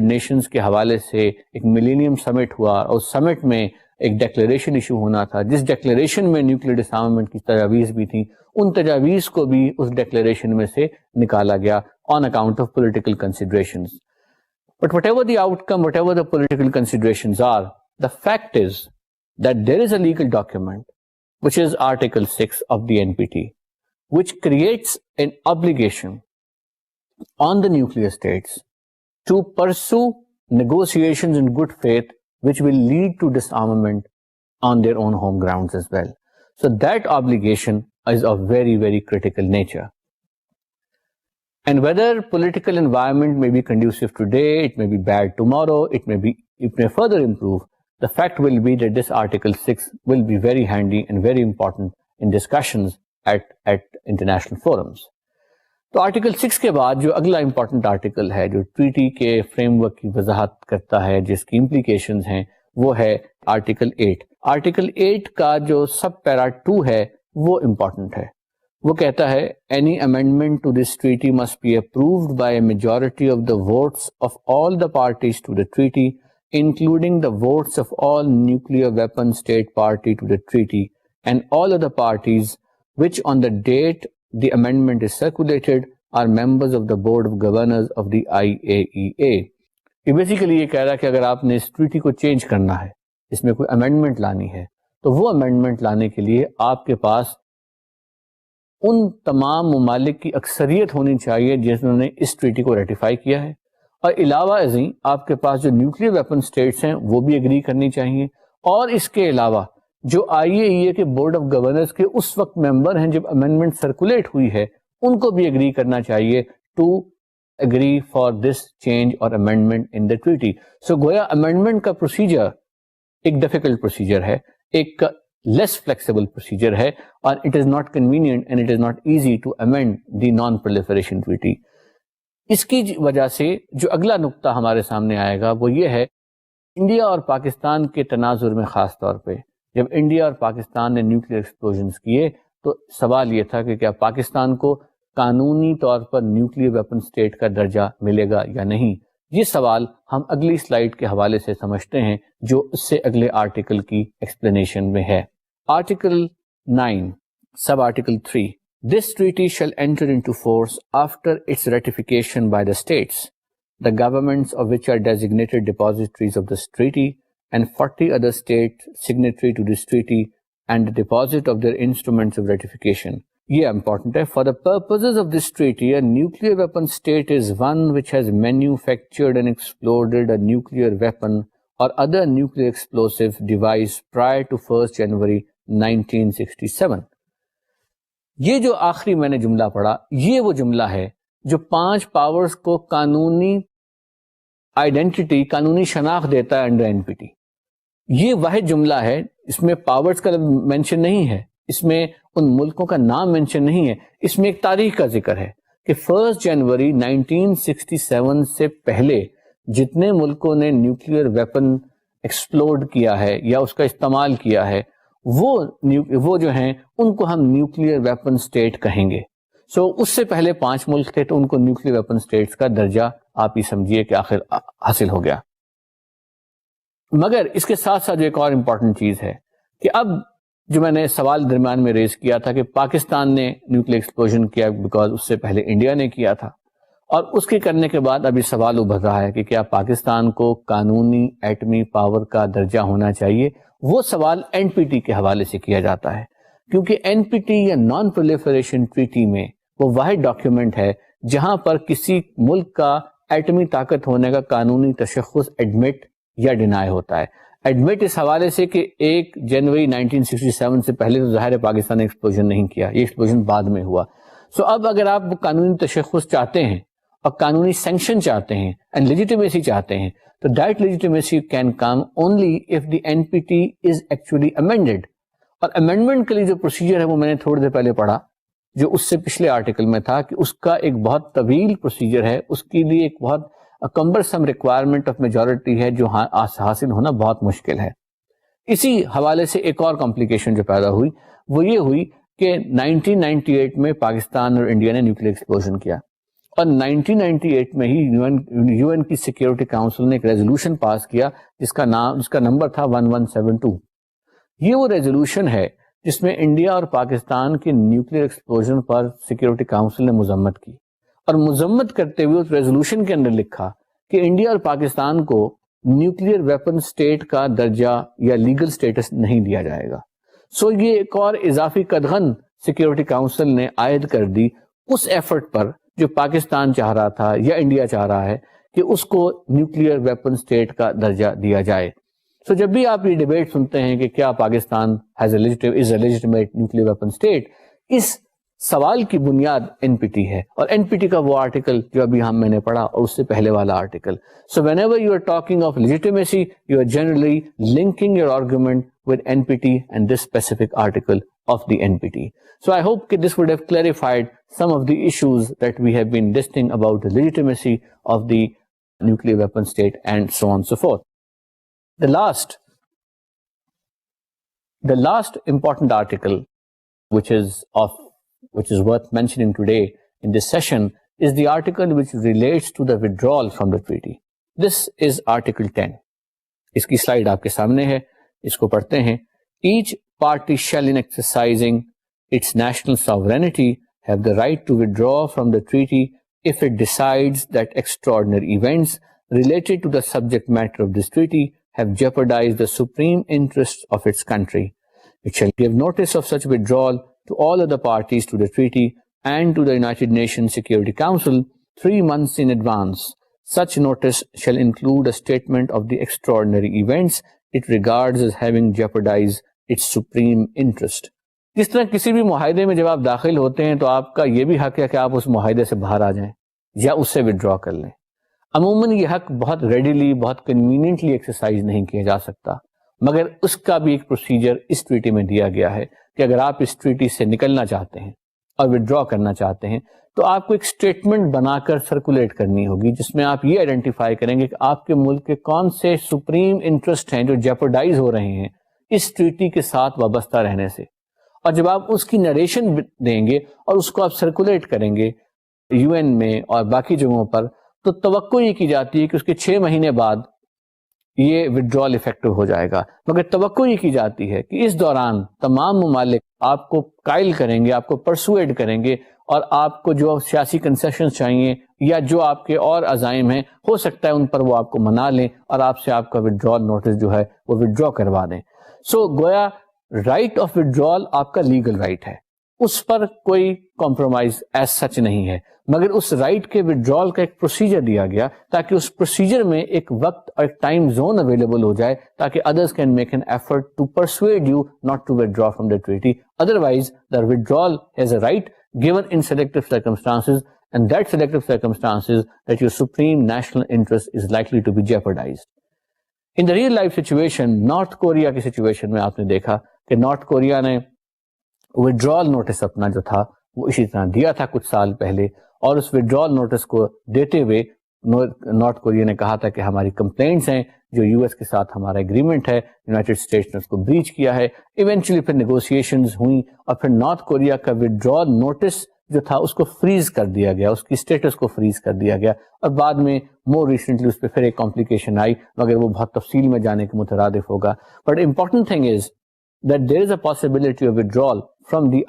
نیشنز کے حوالے سے ایک ملینیم سمٹ ہوا، اور اس سمٹ میں ایک ڈیکلیریشن ایشو ہونا تھا جس ڈیکلیریشن میں نیوکلیئر ڈسارمامنٹ کی تجاویز بھی تھیں. ان تجاویز کو بھی اس ڈیکلیریشن میں سے نکالا گیا on account of political considerations. But whatever the outcome, whatever the political considerations are, the fact is that there is a legal document, which is Article 6 of the NPT, which creates an obligation on the nuclear states to pursue negotiations in good faith, which will lead to disarmament on their own home grounds as well. So that obligation is of very, very critical nature. And whether political environment may be conducive today, it may be bad tomorrow, it may further improve, the fact will be that this Article 6 will be very handy and very important in discussions at international forums. تو article 6 کے بعد جو اگلا important article ہے جو treaty کے frame work کی وضاحت کرتا ہے، جس کی امپلیکیشنز ہیں، وہ ہے آرٹیکل 8. آرٹیکل 8 کا جو سب پیرا 2 ہے وہ امپورٹنٹ ہے. وہ کہتا ہے any amendment to this treaty must be approved by a majority of the votes of all the parties to the treaty including the votes of all nuclear weapon state party to the treaty and all other parties which on the date the amendment is circulated are members of the board of governors of the IAEA. یہ basically یہ کہہ رہا ہے کہ اگر آپ نے اس treaty کو چینج کرنا ہے، اس میں کوئی امینڈمنٹ لانی ہے، تو وہ امینڈمنٹ لانے کے لیے آپ کے پاس ان تمام ممالک کی اکثریت ہونی چاہیے جنہوں نے اس ٹریٹی کو ریٹیفائی کیا ہے، اور علاوہ ازیں آپ کے پاس جو نیوکلیئر ویپن اسٹیٹس ہیں وہ بھی اگری کرنی چاہیے، اور اس کے علاوہ جو آئی اے ای اے کے بورڈ آف گورنرز کے اس وقت ممبر ہیں جب امینڈمنٹ سرکولیٹ ہوئی ہے، ان کو بھی اگری کرنا چاہیے to agree for this change اور amendment in the treaty. So گویا امینڈمنٹ کا پروسیجر ایک ڈیفیکلٹ پروسیجر ہے، ایک لیس فلیکسیبل پروسیجر ہے، اور it is not convenient and it is not easy to amend the non proliferation treaty. اس کی وجہ سے جو اگلا نقطہ ہمارے سامنے آئے گا وہ یہ ہے، انڈیا اور پاکستان کے تناظر میں خاص طور پہ جب انڈیا اور پاکستان نے نیوکلیئر ایکسپلوژنز کیے تو سوال یہ تھا کہ کیا پاکستان کو قانونی طور پر نیوکلیئر ویپن اسٹیٹ کا درجہ ملے گا یا نہیں. یہ سوال ہم اگلی سلائیڈ کے حوالے سے سمجھتے ہیں جو اس سے اگلے آرٹیکل کی ایکسپلینیشن میں ہے. Article 9 sub article 3 This treaty shall enter into force after its ratification by the states, the governments of which are designated depositories of this treaty, and 40 other states signatory to this treaty and the deposit of their instruments of ratification. یہ important ہے. For the purposes of this treaty, a nuclear weapon state is one which has manufactured and exploded a nuclear weapon or other nuclear explosive device prior to 1st January 1967. یہ جو آخری میں نے جملہ پڑھا، یہ وہ جملہ ہے جو 5 پاورز کو قانونی آئیڈینٹی، قانونی شناخت دیتا ہے انڈر این پی ٹی. یہ واحد جملہ ہے، اس میں پاورز کا مینشن نہیں ہے، اس میں ان ملکوں کا نام مینشن نہیں ہے، اس میں ایک تاریخ کا ذکر ہے کہ 1 جنوری 1967 سے پہلے جتنے ملکوں نے نیوکلیئر ویپن ایکسپلوڈ کیا ہے یا اس کا استعمال کیا ہے وہ جو ہیں ان کو ہم نیوکلیئر ویپن اسٹیٹ کہیں گے. سو اس سے پہلے 5 ملک تھے تو ان کو نیوکلیئر ویپن اسٹیٹس کا درجہ آپ ہی سمجھیے کہ آخر حاصل ہو گیا. مگر اس کے ساتھ ساتھ جو ایک اور امپورٹنٹ چیز ہے کہ اب جو میں نے سوال درمیان میں ریز کیا تھا کہ پاکستان نے نیوکلیئر ایکسپلوژن کیا بیکاز اس سے پہلے انڈیا نے کیا تھا، اور اس کے کرنے کے بعد ابھی سوال ابھر رہا ہے کہ کیا پاکستان کو قانونی ایٹمی پاور کا درجہ ہونا چاہیے. وہ سوال این پی ٹی کے حوالے سے کیا جاتا ہے کیونکہ این پی ٹی یا نان پرولیفریشن ٹریٹی میں وہ واحد ڈاکیومنٹ ہے جہاں پر کسی ملک کا ایٹمی طاقت ہونے کا قانونی تشخص ایڈمٹ یا ڈینائی ہوتا ہے. ایڈمٹ اس حوالے سے کہ 1 جنوری 1967 سے پہلے تو ظاہر ہے پاکستان نے ایکسپلوژن نہیں کیا، یہ ایکسپلوژن بعد میں ہوا. سو اب اگر آپ قانونی تشخص چاہتے ہیں اور قانونی سینکشن چاہتے ہیں اینڈ لیجیٹیمیسی چاہتے ہیں تو that legitimacy can come only if the N P T is actually amended. اور امینڈمنٹ کے لیے جو پروسیجر ہے وہ میں نے تھوڑی دیر پہلے پڑھا جو اس سے پچھلے آرٹیکل میں تھا کہ اس کا ایک بہت طویل پروسیجر ہے، اس کے لیے ایک بہت کمبرسم ریکوائرمنٹ آف میجورٹی ہے جو حاصل ہونا بہت مشکل ہے. اسی حوالے سے ایک اور کمپلیکیشن جو پیدا ہوئی وہ یہ ہوئی کہ 1998 میں پاکستان اور انڈیا نے نیوکلیئر ایکسپلوژن کیا، اور 1998 میں ہی یو این کی سیکیورٹی کاؤنسل نے ایک ریزولوشن پاس کیا جس کا نمبر تھا 1172. یہ وہ ریزولوشن ہے جس میں انڈیا اور پاکستان کے نیوکلیئر ایکسپلوژن پر سیکیورٹی کاؤنسل نے مذمت کی، اور مذمت کرتے ہوئے اس ریزولوشن کے اندر لکھا کہ انڈیا اور پاکستان کو نیوکلیئر ویپن اسٹیٹ کا درجہ یا لیگل اسٹیٹس نہیں دیا جائے گا. سو یہ ایک اور اضافی قدغن سیکیورٹی کاؤنسل نے عائد کر دی اس ایفرٹ پر جو پاکستان چاہ رہا تھا یا انڈیا چاہ رہا ہے کہ اس کو نیوکلیئر ویپن اسٹیٹ کا درجہ دیا جائے. سو جب بھی آپ یہ ڈیبیٹ سنتے ہیں کہ کیا پاکستان از اے لیجیٹمیٹ نیوکلیئر ویپن اسٹیٹ، اس سوال کی بنیاد این پی ٹی ہے، اور این پی ٹی کا وہ آرٹیکل جو ابھی میں نے پڑھا اور اس سے پہلے والا article. So whenever you are talking of legitimacy you are generally linking your argument with N P T and this specific article of the N P T. So I hope that this would have clarified some of the issues that we have been listing about the legitimacy of the nuclear weapon state and so on and so forth. The last important article which is worth mentioning today in this session is the article which relates to the withdrawal from the treaty. This is Article 10. اس کی slide آپ کے سامنے ہے، اس کو پڑھتے ہیں. Each party shall in exercising its national sovereignty have the right to withdraw from the treaty if it decides that extraordinary events related to the subject matter of this treaty have jeopardized the supreme interests of its country. It shall give notice of such withdrawal to all other parties to the treaty and to the United Nations Security Council 3 months in advance. Such notice shall include a statement of the extraordinary events it regards as having jeopardized its supreme interest. جس طرح کسی بھی معاہدے میں جب آپ داخل ہوتے ہیں تو آپ کا یہ بھی حق ہے کہ آپ اس معاہدے سے باہر آ جائیں یا اس سے ودرا کر لیں. عموماً یہ حق بہت ریڈیلی، بہت کنوینئنٹلی ایکسرسائز نہیں کیا جا سکتا، مگر اس کا بھی ایک پروسیجر اس ٹریٹی میں دیا گیا ہے کہ اگر آپ اس ٹریٹی سے نکلنا چاہتے ہیں اور ودرا کرنا چاہتے ہیں تو آپ کو ایک اسٹیٹمنٹ بنا کر سرکولیٹ کرنی ہوگی جس میں آپ یہ آئیڈینٹیفائی کریں گے کہ آپ کے ملک کے کون سے سپریم انٹرسٹ ہیں جو جیپرڈائز ہو رہے ہیں اس ٹریٹی کے ساتھ وابستہ رہنے سے. اور جب آپ اس کی نریشن دیں گے اور اس کو آپ سرکولیٹ کریں گے یو این میں اور باقی جگہوں پر، تو توقع یہ کی جاتی ہے کہ اس کے 6 مہینے بعد یہ ودرال افیکٹو ہو جائے گا. مگر توقع یہ کی جاتی ہے کہ اس دوران تمام ممالک آپ کو قائل کریں گے، آپ کو پرسویڈ کریں گے، اور آپ کو جو سیاسی کنسیشن چاہیے یا جو آپ کے اور عزائم ہیں ہو سکتا ہے ان پر وہ آپ کو منا لیں اور آپ سے آپ کا ودرال نوٹس جو ہے وہ ودرا کروا دیں. سو گویا رائٹ آف ودرال آپ کا لیگل رائٹ ہے، اس پر کوئی کمپرومائز ایز سچ نہیں ہے، مگر اس رائٹ کے ودرال کا ایک پروسیجر دیا گیا تاکہ اس پروسیجر میں ایک وقت اور ایک ٹائم زون اویلیبل ہو جائے تاکہ others can make an effort to persuade you not to withdraw from the treaty. Otherwise the withdrawal has a right given in selective circumstances, and that selective circumstances that your supreme national interest is likely to be jeopardized. In the real life situation, north Korea کی situation میں آپ نے دیکھا کہ north Korea نے withdrawal notice اپنا جو تھا وہ اسی طرح دیا تھا کچھ سال پہلے، اور اس withdrawal notice کو دیتے ہوئے نارتھ کوریا نے کہا تھا کہ ہماری کمپلینٹس ہیں جو یو ایس کے ساتھ ہمارا ایگریمنٹ ہے، یونائٹڈ اسٹیٹس نے اس کو بریچ کیا ہے. ایونچولی پھر نیگوسیشنز ہوئیں اور پھر نارتھ کوریا کا ودرال نوٹس جو تھا اس کو فریز کر دیا گیا، اس کی اسٹیٹس کو فریز کر دیا گیا، اور بعد میں مور ریسنٹلی اس پہ پھر ایک کمپلیکیشن آئی، مگر وہ بہت تفصیل میں جانے کے مترادف ہوگا. But important thing is that there is a possibility of withdrawal from the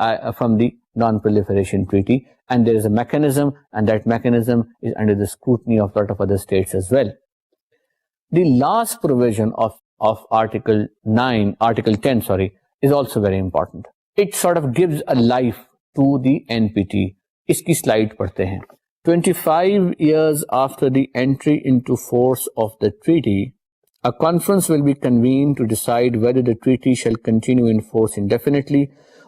non-proliferation treaty, and there is a mechanism, and that mechanism is under the scrutiny of a lot of other states as well. The last provision of Article 10, is also very important. It sort of gives a life to the NPT. اس کی slide پڑھتے ہیں. 25 years after the entry into force of the treaty, a conference will be convened to decide whether the treaty shall continue in force indefinitely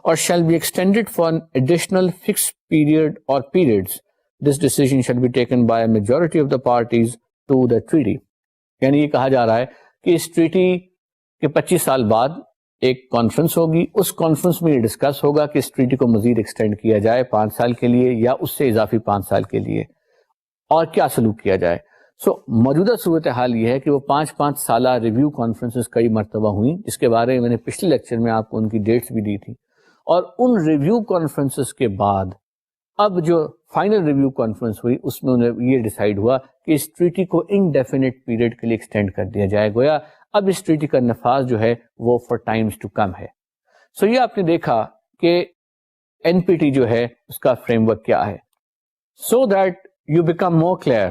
or shall be extended for an additional fixed period or periods. This decision shall be taken by a majority of the parties to the treaty. یعنی یہ کہا جا رہا ہے کہ اس treaty کے 25 سال بعد ایک کانفرنس ہوگی، اس کانفرنس میں یہ ڈسکس ہوگا کہ اس ٹریٹی کو مزید ایکسٹینڈ کیا جائے 5 سال کے لیے یا اس سے اضافی 5 سال کے لیے، اور کیا سلوک کیا جائے. موجودہ صورتحال یہ ہے کہ وہ 5 سالہ ریویو کانفرنسز کئی مرتبہ ہوئیں، جس کے بارے میں نے پچھلے لیکچر میں آپ کو ان کی ڈیٹس بھی دی تھی، اور ان ریویو کانفرنسز کے بعد اب جو فائنل ریویو کانفرنس ہوئی اس میں انہیں یہ ڈیسائیڈ ہوا کہ اس ٹریٹی کو انڈیفینٹ پیریڈ کے لیے ایکسٹینڈ کر دیا جائے. گویا اب اس ٹریٹی کا نفاذ جو ہے وہ فار ٹائمز ٹو کم ہے. یہ آپ نے دیکھا کہ این پی ٹی جو ہے اس کا فریم ورک کیا ہے. So that you become more clear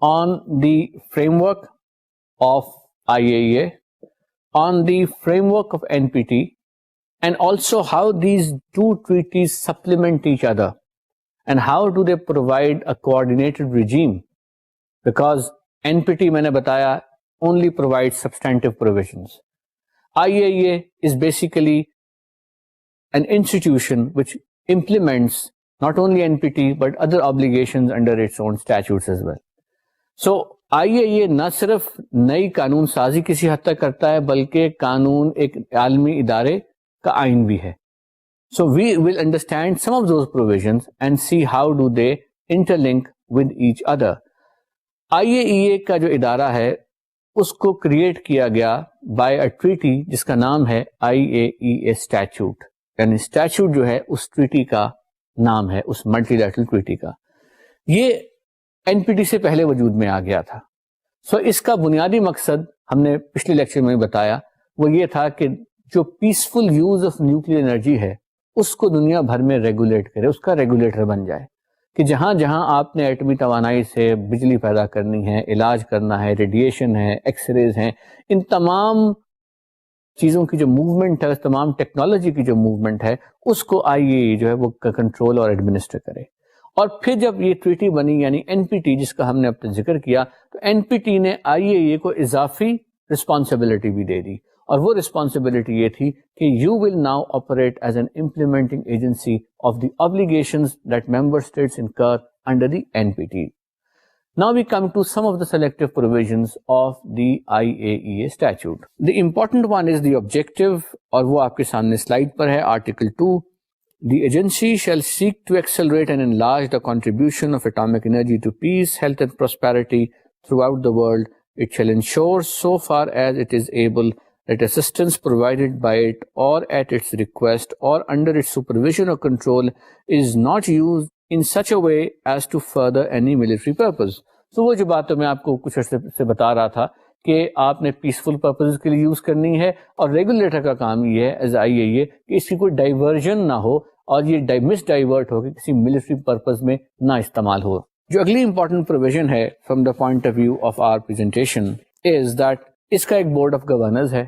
on the framework of IAEA, on the framework of NPT, and also how these two treaties supplement each other, and how do they provide a coordinated regime. Because NPT میں نے بتایا only provides substantive provisions. IAEA is basically an institution which implements not only NPT but other obligations under its own statutes as well. So IAEA نہ صرف نئی قانون سازی کسی حد تک کرتا ہے بلکہ قانون ایک عالمی ادارے کا آئین بھی ہے. So we will understand some of those provisions and see how do they interlink with each other. IAEA کا جو ادارہ ہے اس کو کریٹ کیا گیا by a treaty جس کا نام ہے IAEA statute, یعنی اسٹیچوٹ جو ہے اس ٹریٹی کا نام ہے, اس ملٹی لیٹرل ٹریٹی کا. یہ NPT سے پہلے وجود میں آ گیا تھا. سو اس کا بنیادی مقصد ہم نے پچھلے لیکچر میں بتایا, وہ یہ تھا کہ جو peaceful use of nuclear energy ہے اس کو دنیا بھر میں ریگولیٹ کرے, اس کا ریگولیٹر بن جائے کہ جہاں جہاں آپ نے ایٹمی توانائی سے بجلی پیدا کرنی ہے, علاج کرنا ہے, ریڈیشن ہے, ایکس ریز ہیں, ان تمام چیزوں کی جو موومنٹ ہے, اس تمام ٹیکنالوجی کی جو موومنٹ ہے اس کو IAEA جو ہے وہ کنٹرول اور ایڈمنسٹر کرے. اور پھر جب یہ ٹریٹی بنی یعنی NPT جس کا ہم نے اب تک ذکر کیا, تو NPT نے IAEA کو اضافی رسپانسبلٹی بھی دے دی, اور وہ رسپانسبلٹی یہ تھی کہ you will now operate as an implementing agency of the obligations that member states incur under the NPT. Now we come to some of the selective provisions of the IAEA statute. The important one is the objective, اور وہ آپ کے سامنے slide پر ہے, Article 2. The agency shall seek to accelerate and enlarge the contribution of atomic energy to peace, health and prosperity throughout the world. It shall ensure so far as it is able that assistance provided by it or at its request or under its supervision or control is not used in such a way as to further any military purpose. So وہ جو بات تو میں آپ کو کچھ عرصے سے بتا رہا تھا کہ آپ نے پیسفل پرپز کے لیے یوز کرنی ہے, اور ریگولیٹر کا کام یہ ہے ایز IAEA کہ اس کی کوئی ڈائیورژن نہ ہو اور یہ مس ڈائیورٹ ہو کہ کسی ملٹری پرپز میں نہ استعمال ہو. جو اگلی امپورٹنٹ پروویژن ہے from the point of view of our presentation is that اس کا ایک بورڈ آف گورنرز ہے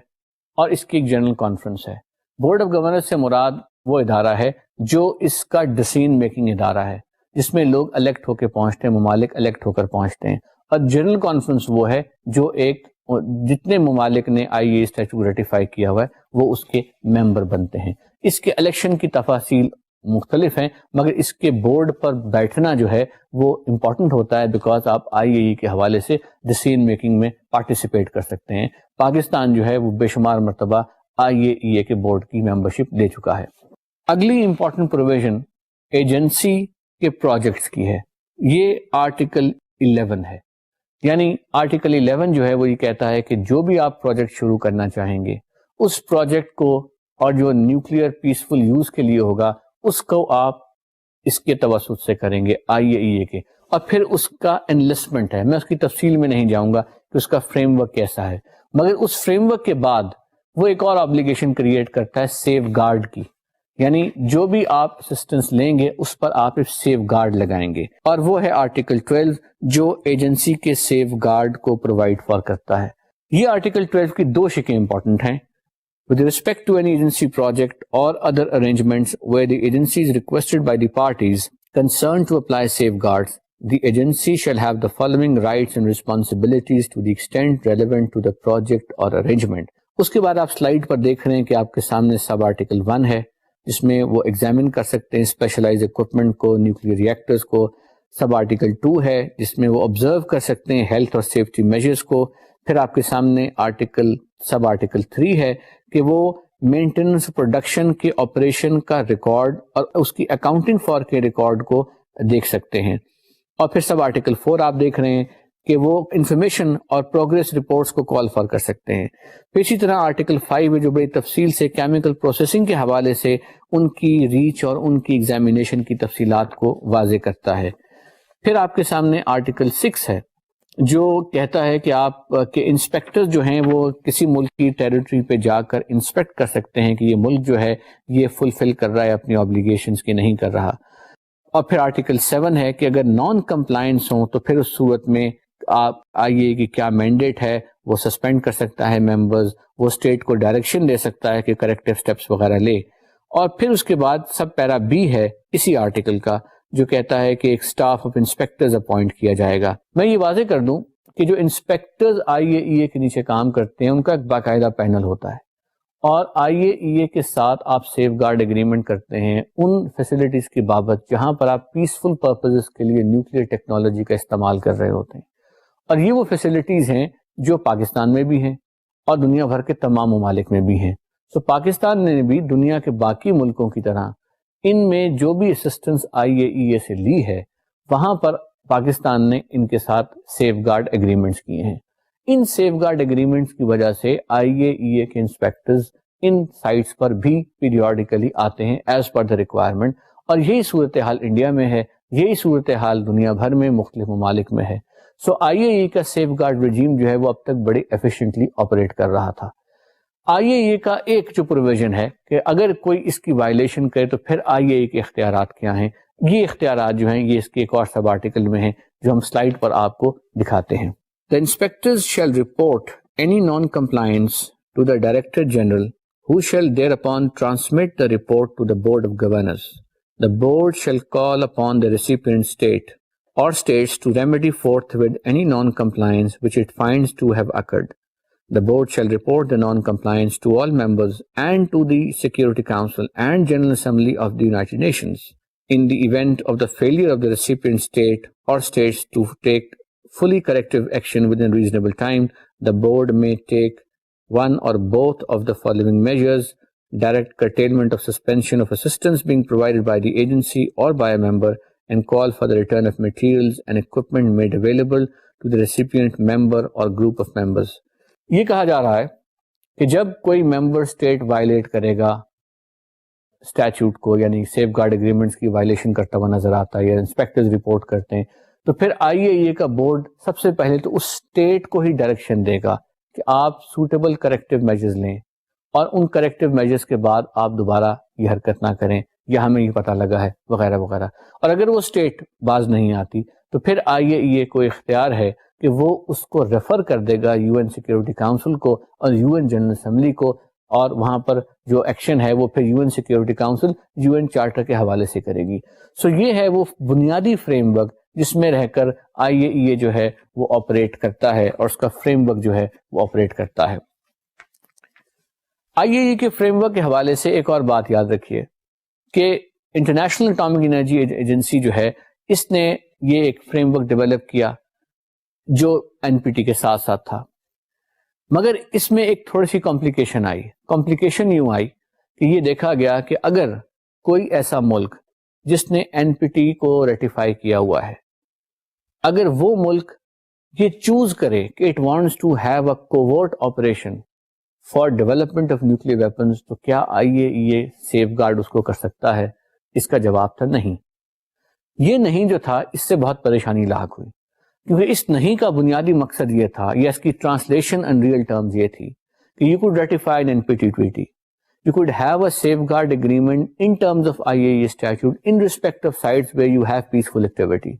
اور اس کی ایک جنرل کانفرنس ہے. بورڈ آف گورنرز سے مراد وہ ادارہ ہے جو اس کا ڈیسیژن میکنگ ادارہ ہے, جس میں لوگ الیکٹ ہو کے پہنچتے ہیں, ممالک الیکٹ ہو کر پہنچتے ہیں, اور جنرل کانفرنس وہ ہے جو ایک جتنے ممالک نے IAEA اسٹیچوٹ ریٹیفائی کیا ہوا ہے وہ اس کے ممبر بنتے ہیں. اس کے الیکشن کی تفاصیل مختلف ہیں, مگر اس کے بورڈ پر بیٹھنا جو ہے وہ امپورٹنٹ ہوتا ہے بیکاز آپ IAEA کے حوالے سے ڈیسیژن میکنگ میں پارٹیسپیٹ کر سکتے ہیں. پاکستان جو ہے وہ بے شمار مرتبہ IAEA کے بورڈ کی ممبرشپ لے چکا ہے. اگلی امپورٹنٹ پروویژن ایجنسی کے پروجیکٹس کی ہے. یہ آرٹیکل 11 ہے, یعنی آرٹیکل 11 جو ہے وہ یہ کہتا ہے کہ جو بھی آپ پروجیکٹ شروع کرنا چاہیں گے اس پروجیکٹ کو, اور جو نیوکلیئر پیسفل یوز کے لیے ہوگا اس کو آپ اس کے توسط سے کریں گے IAEA کے, اور پھر اس کا انلسٹمنٹ ہے. میں اس کی تفصیل میں نہیں جاؤں گا کہ اس کا فریم ورک کیسا ہے, مگر اس فریم ورک کے بعد وہ ایک اور آبلیگیشن کریٹ کرتا ہے سیف گارڈ کی, یعنی جو بھی آپ اسسٹنس لیں گے اس پر آپ ایک سیف گارڈ لگائیں گے, اور وہ ہے آرٹیکل 12 جو ایجنسی کے سیف گارڈ کو پرووائڈ فار کرتا ہے. یہ آرٹیکل 12 کی دو شکیں امپورٹنٹ ہیں. With respect to any agency project or other arrangements where the agency is requested by the parties concerned to apply safeguards, the agency shall have the following rights and responsibilities to the extent relevant to the project or arrangement. اس کے بعد آپ slide پر دیکھ رہے ہیں کہ آپ کے سامنے سب آرٹیکل 1 ہے جس میں وہ ایگزامن کر سکتے ہیں اسپیشلائز اکوپمنٹ کو, نیوکلیئر ریئیکٹرز کو. سب آرٹیکل 2 ہے جس میں وہ آبزرو کر سکتے ہیں ہیلتھ اور سیفٹی میجرز کو. پھر آپ کے سامنے سب آرٹیکل 3 ہے کہ وہ مینٹیننس پروڈکشن کے آپریشن کا ریکارڈ اور اس کی اکاؤنٹنگ فار کے ریکارڈ کو دیکھ سکتے ہیں. اور پھر سب آرٹیکل 4 آپ دیکھ رہے ہیں کہ وہ انفارمیشن اور پروگریس رپورٹس کو کال فار کر سکتے ہیں. پھر اسی طرح آرٹیکل 5 ہے جو بڑی تفصیل سے کیمیکل پروسیسنگ کے حوالے سے ان کی ریچ اور ان کی ایگزامینیشن کی تفصیلات کو واضح کرتا ہے. پھر آپ کے سامنے آرٹیکل 6 ہے جو کہتا ہے کہ آپ کے انسپیکٹر جو ہیں وہ کسی ملک کی ٹیریٹری پہ جا کر انسپیکٹ کر سکتے ہیں کہ یہ ملک جو ہے یہ فلفل کر رہا ہے اپنی آبلیگیشنز کی نہیں کر رہا. اور پھر آرٹیکل 7 ہے کہ اگر نان کمپلائنس ہوں تو پھر اس صورت میں آپ IAEA کی کیا مینڈیٹ ہے, وہ سسپینڈ کر سکتا ہے ممبرز, وہ اسٹیٹ کو ڈائریکشن دے سکتا ہے کہ کریکٹیو سٹیپس وغیرہ لے. اور پھر اس کے بعد سب پیرا B ہے اسی آرٹیکل کا جو کہتا ہے کہ ایک اسٹاف آف انسپیکٹرز اپوائنٹ کیا جائے گا. میں یہ واضح کر دوں کہ جو انسپیکٹرز IAEA کے نیچے کام کرتے ہیں ان کا ایک باقاعدہ پینل ہوتا ہے، اور IAEA کے ساتھ آپ سیف گارڈ اگریمنٹ کرتے ہیں ان فیسلٹیز کی بابت جہاں پر آپ پیسفل پرپزز کے لیے نیوکلیئر ٹیکنالوجی کا استعمال کر رہے ہوتے ہیں. اور یہ وہ فیسلٹیز ہیں جو پاکستان میں بھی ہیں اور دنیا بھر کے تمام ممالک میں بھی ہیں. سو پاکستان نے بھی دنیا کے باقی ملکوں کی طرح ان میں جو بھی اسسٹنس IAEA سے لی ہے وہاں پر پاکستان نے ان کے ساتھ سیف گارڈ اگریمنٹس کیے ہیں. ان سیف گارڈ اگریمنٹس کی وجہ سے IAEA کے انسپیکٹرز ان سائٹس پر بھی پیریوڈیکلی آتے ہیں ایز پر دا ریکوائرمنٹ. اور یہی صورتحال انڈیا میں ہے، یہی صورتحال دنیا بھر میں مختلف ممالک میں ہے. سو IAEA کا سیف گارڈ رجیم جو ہے وہ اب تک بڑے ایفیشینٹلی آپریٹ کر رہا تھا. IAEA کا ایک جو پروویژن ہے کہ اگر کوئی اس کی وائلیشن کرے تو پھر IAEA کے اختیارات کیا ہیں. یہ اختیارات جو ہیں یہ اس کے ایک اور سب آرٹیکل میں ہیں جو ہم سلائیڈ پر آپ کو دکھاتے ہیں. The inspectors shall report any non-compliance to the Director General, who shall thereupon transmit the report to the Board of Governors. The Board shall call upon the recipient state or states to remedy forthwith any non-compliance which it finds to have occurred. The Board shall report the non-compliance to all members and to the Security Council and General Assembly of the United Nations. In the event of the failure of the recipient state or states to take fully corrective action within reasonable time, the Board may take one or both of the following measures: direct curtailment of suspension of assistance being provided by the agency or by a member, and call for the return of materials and equipment made available to the recipient member or group of members. یہ کہا جا رہا ہے کہ جب کوئی member state wallet کرے گا statute کو، یعنی سیف گارڈ اگریمنٹس کی وائلیشن کرتا ہوا نظر آتا ہے یا انسپیکٹرز رپورٹ کرتے ہیں، تو پھر IAEA کا بورڈ سب سے پہلے تو اس اسٹیٹ کو ہی ڈائریکشن دے گا کہ آپ سوٹیبل کریکٹیو میجرز لیں، اور ان کریکٹیو میجرز کے بعد آپ دوبارہ یہ حرکت نہ کریں یا ہمیں یہ پتہ لگا ہے وغیرہ وغیرہ. اور اگر وہ اسٹیٹ باز نہیں آتی تو پھر IAEA کو اختیار ہے کہ وہ اس کو ریفر کر دے گا UN سیکیورٹی کاؤنسل کو اور UN جنرل اسمبلی کو، اور وہاں پر جو ایکشن ہے وہ پھر UN security council UN charter کے حوالے سے کرے گی. سو یہ ہے وہ بنیادی فریم ورک جس میں رہ کر IAEA جو ہے وہ آپریٹ کرتا ہے، اور اس کا فریم ورک جو ہے وہ آپریٹ کرتا ہے. IAEA کے فریم ورک کے حوالے سے ایک اور بات یاد رکھیے کہ انٹرنیشنل اٹامک انرجی ایجنسی جو ہے اس نے یہ ایک فریم ورک ڈیولپ کیا جو NPT کے ساتھ ساتھ تھا، مگر اس میں ایک تھوڑی سی کمپلیکیشن آئی. کمپلیکیشن یوں آئی کہ یہ دیکھا گیا کہ اگر کوئی ایسا ملک جس نے NPT کو ریٹیفائی کیا ہوا ہے، اگر وہ ملک یہ چوز کرے کہ it wants to have a covert operation for development of nuclear weapons, تو کیا IAEA سیف گارڈ اس کو کر سکتا ہے؟ اس کا جواب تھا نہیں. یہ نہیں جو تھا اس سے بہت پریشانی لاحق ہوئی، کیونکہ اس نہیں کا بنیادی مقصد یہ تھا، یا اس کی ٹرانسلیشن ان ریئل ٹرمز یہ تھی کہ you could ratify an NPT treaty, you could have a safeguard agreement in terms of IAEA statute in respect of sites where you have peaceful activity.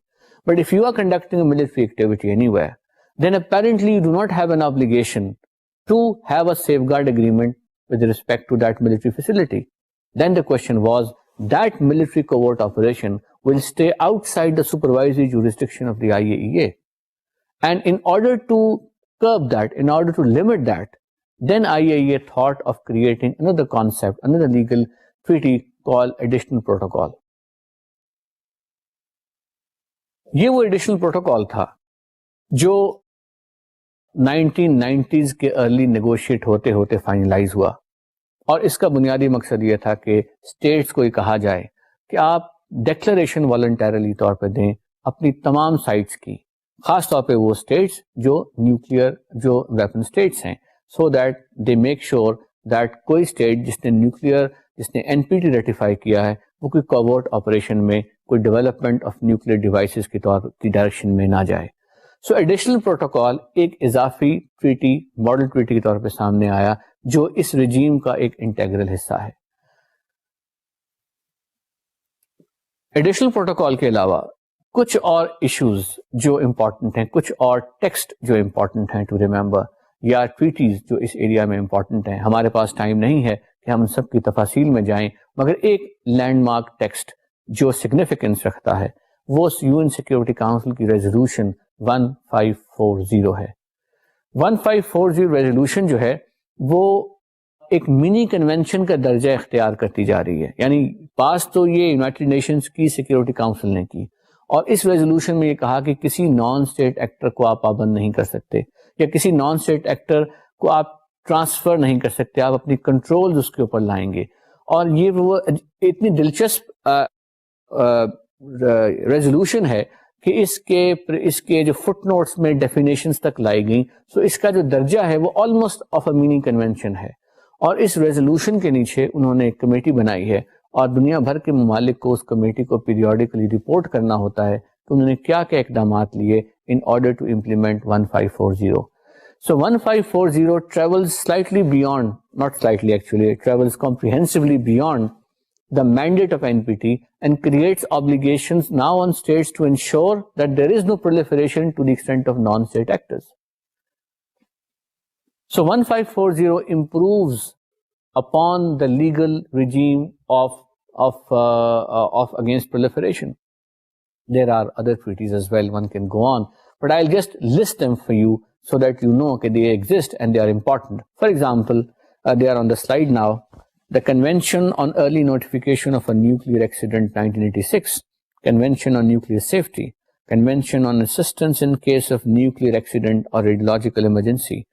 But if you are conducting a military activity anywhere, then apparently you do not have an obligation to have a safeguard agreement with respect to that military facility. Then the question was, that military covert operation will stay outside the supervisory jurisdiction of the IAEA. And in order to curb that, in order to limit that, then IAEA thought of creating another concept, another legal treaty called Additional Protocol. یہ وہ additional protocol تھا جو 1990s کے early negotiate ہوتے ہوتے finalise ہوا، اور اس کا بنیادی مقصد یہ تھا کہ اسٹیٹس کو یہ کہا جائے کہ آپ ڈیکلریشن والنٹیرلی طور پہ دیں اپنی تمام سائٹس کی، خاص طور پہ وہ اسٹیٹس جو نیوکلیئر جو ویپن اسٹیٹس ہیں، so that they make sure that کوئی اسٹیٹ جس نے نیوکلیئر جس نے NPT ریٹیفائی کیا ہے وہ کوئی کوورٹ آپریشن میں کوئی ڈیولپمنٹ آف نیوکلیئر ڈیوائسز کی ڈائریکشن میں نہ جائے. سو ایڈیشنل پروٹوکال ایک اضافی ٹریٹی، ماڈل ٹریٹی کے طور پہ سامنے آیا جو اس رجیم کا ایک انٹیگرل حصہ ہے. ایڈیشنل پروٹوکال کے علاوہ کچھ اور ایشوز جو امپورٹنٹ ہیں، کچھ اور ٹیکسٹ جو امپورٹنٹ ہیں ٹو ریممبر، یا ٹریٹیز جو اس ایریا میں امپورٹنٹ ہیں. ہمارے پاس ٹائم نہیں ہے کہ ہم سب کی تفاصیل میں جائیں، مگر ایک لینڈ مارک ٹیکسٹ جو سگنیفیکنس رکھتا ہے وہ UN سیکیورٹی کاؤنسل کی ریزولوشن 1540 ہے. 1540 ریزولوشن جو ہے وہ ایک منی کنونشن کا درجہ اختیار کرتی جا رہی ہے. یعنی پاس تو یہ یونائٹڈ نیشنز کی سیکیورٹی کاؤنسل نے کی, اور اس ریزولوشن میں یہ کہا کہ کسی نان اسٹیٹ ایکٹر کو آپ پابند نہیں کر سکتے, یا کسی نان اسٹیٹ ایکٹر کو آپ ٹرانسفر نہیں کر سکتے, آپ اپنی کنٹرول اس کے اوپر لائیں گے. اور یہ وہ اتنی دلچسپ ریزولوشن ہے کہ اس کے جو فٹ نوٹس میں ڈیفینیشنز تک لائی گئیں. سو اس کا جو درجہ ہے وہ almost of a money convention ہے. اور اس ریزولوشن کے نیچے انہوں نے ایک کمیٹی بنائی ہے, اور دنیا بھر کے ممالک کو اس کمیٹی کو پیریوڈیکلی رپورٹ کرنا ہوتا ہے کہ انہوں نے کیا کیا اقدامات لیے in order to implement 1540. So 1540 travels slightly beyond, not slightly actually, it travels comprehensively beyond the mandate of NPT and creates obligations now on states to ensure that there is no proliferation to the extent of non-state actors. So 1540 improves upon the legal regime of against proliferation. There are other treaties as well, one can go on, but I'll just list them for you so that you know that they exist and they are important. For example, they are on the slide now. The Convention on Early Notification of a Nuclear Accident 1986, Convention on Nuclear Safety, Convention on Assistance in Case of Nuclear Accident or Radiological Emergency,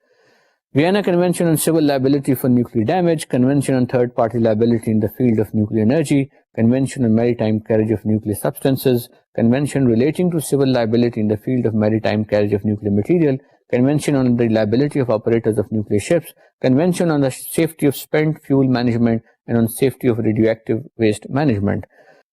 Vienna Convention on Civil Liability for Nuclear Damage, Convention on Third-Party Liability in the Field of Nuclear Energy, Convention on Maritime Carriage of Nuclear Substances, Convention relating to civil liability in the field of maritime carriage of nuclear material, Convention on the liability of operators of nuclear ships, Convention on the safety of spent fuel management and on safety of radioactive waste management.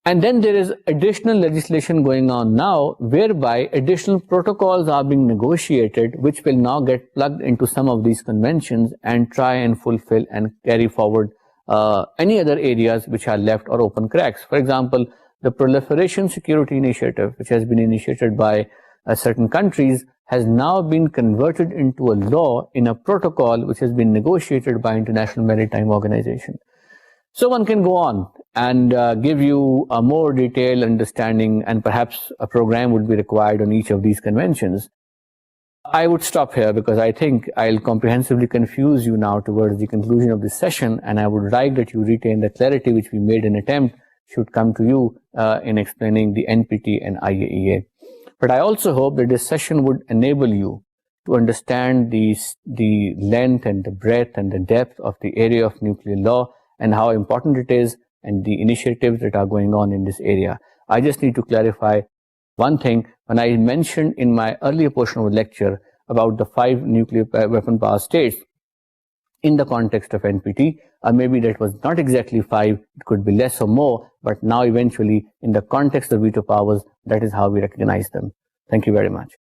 And then there is additional legislation going on now whereby additional protocols are being negotiated which will now get plugged into some of these conventions and try and fulfill and carry forward any other areas which are left or open cracks. For example, the Proliferation Security Initiative, which has been initiated by certain countries, has now been converted into a law in a protocol which has been negotiated by International Maritime Organization. So one can go on and give you a more detailed understanding, and perhaps a program would be required on each of these conventions. I would stop here because I think I'll comprehensively confuse you now towards the conclusion of this session, and I would like that you retain the clarity which we made an attempt should come to you in explaining the NPT and IAEA. But I also hope that this session would enable you to understand the length and the breadth and the depth of the area of nuclear law and how important it is and the initiatives that are going on in this area. I just need to clarify one thing. When I mentioned in my earlier portion of the lecture about the 5 nuclear weapon power states in the context of NPT, maybe that was not exactly 5, it could be less or more, but now eventually in the context of veto powers, that is how we recognize them. Thank you very much.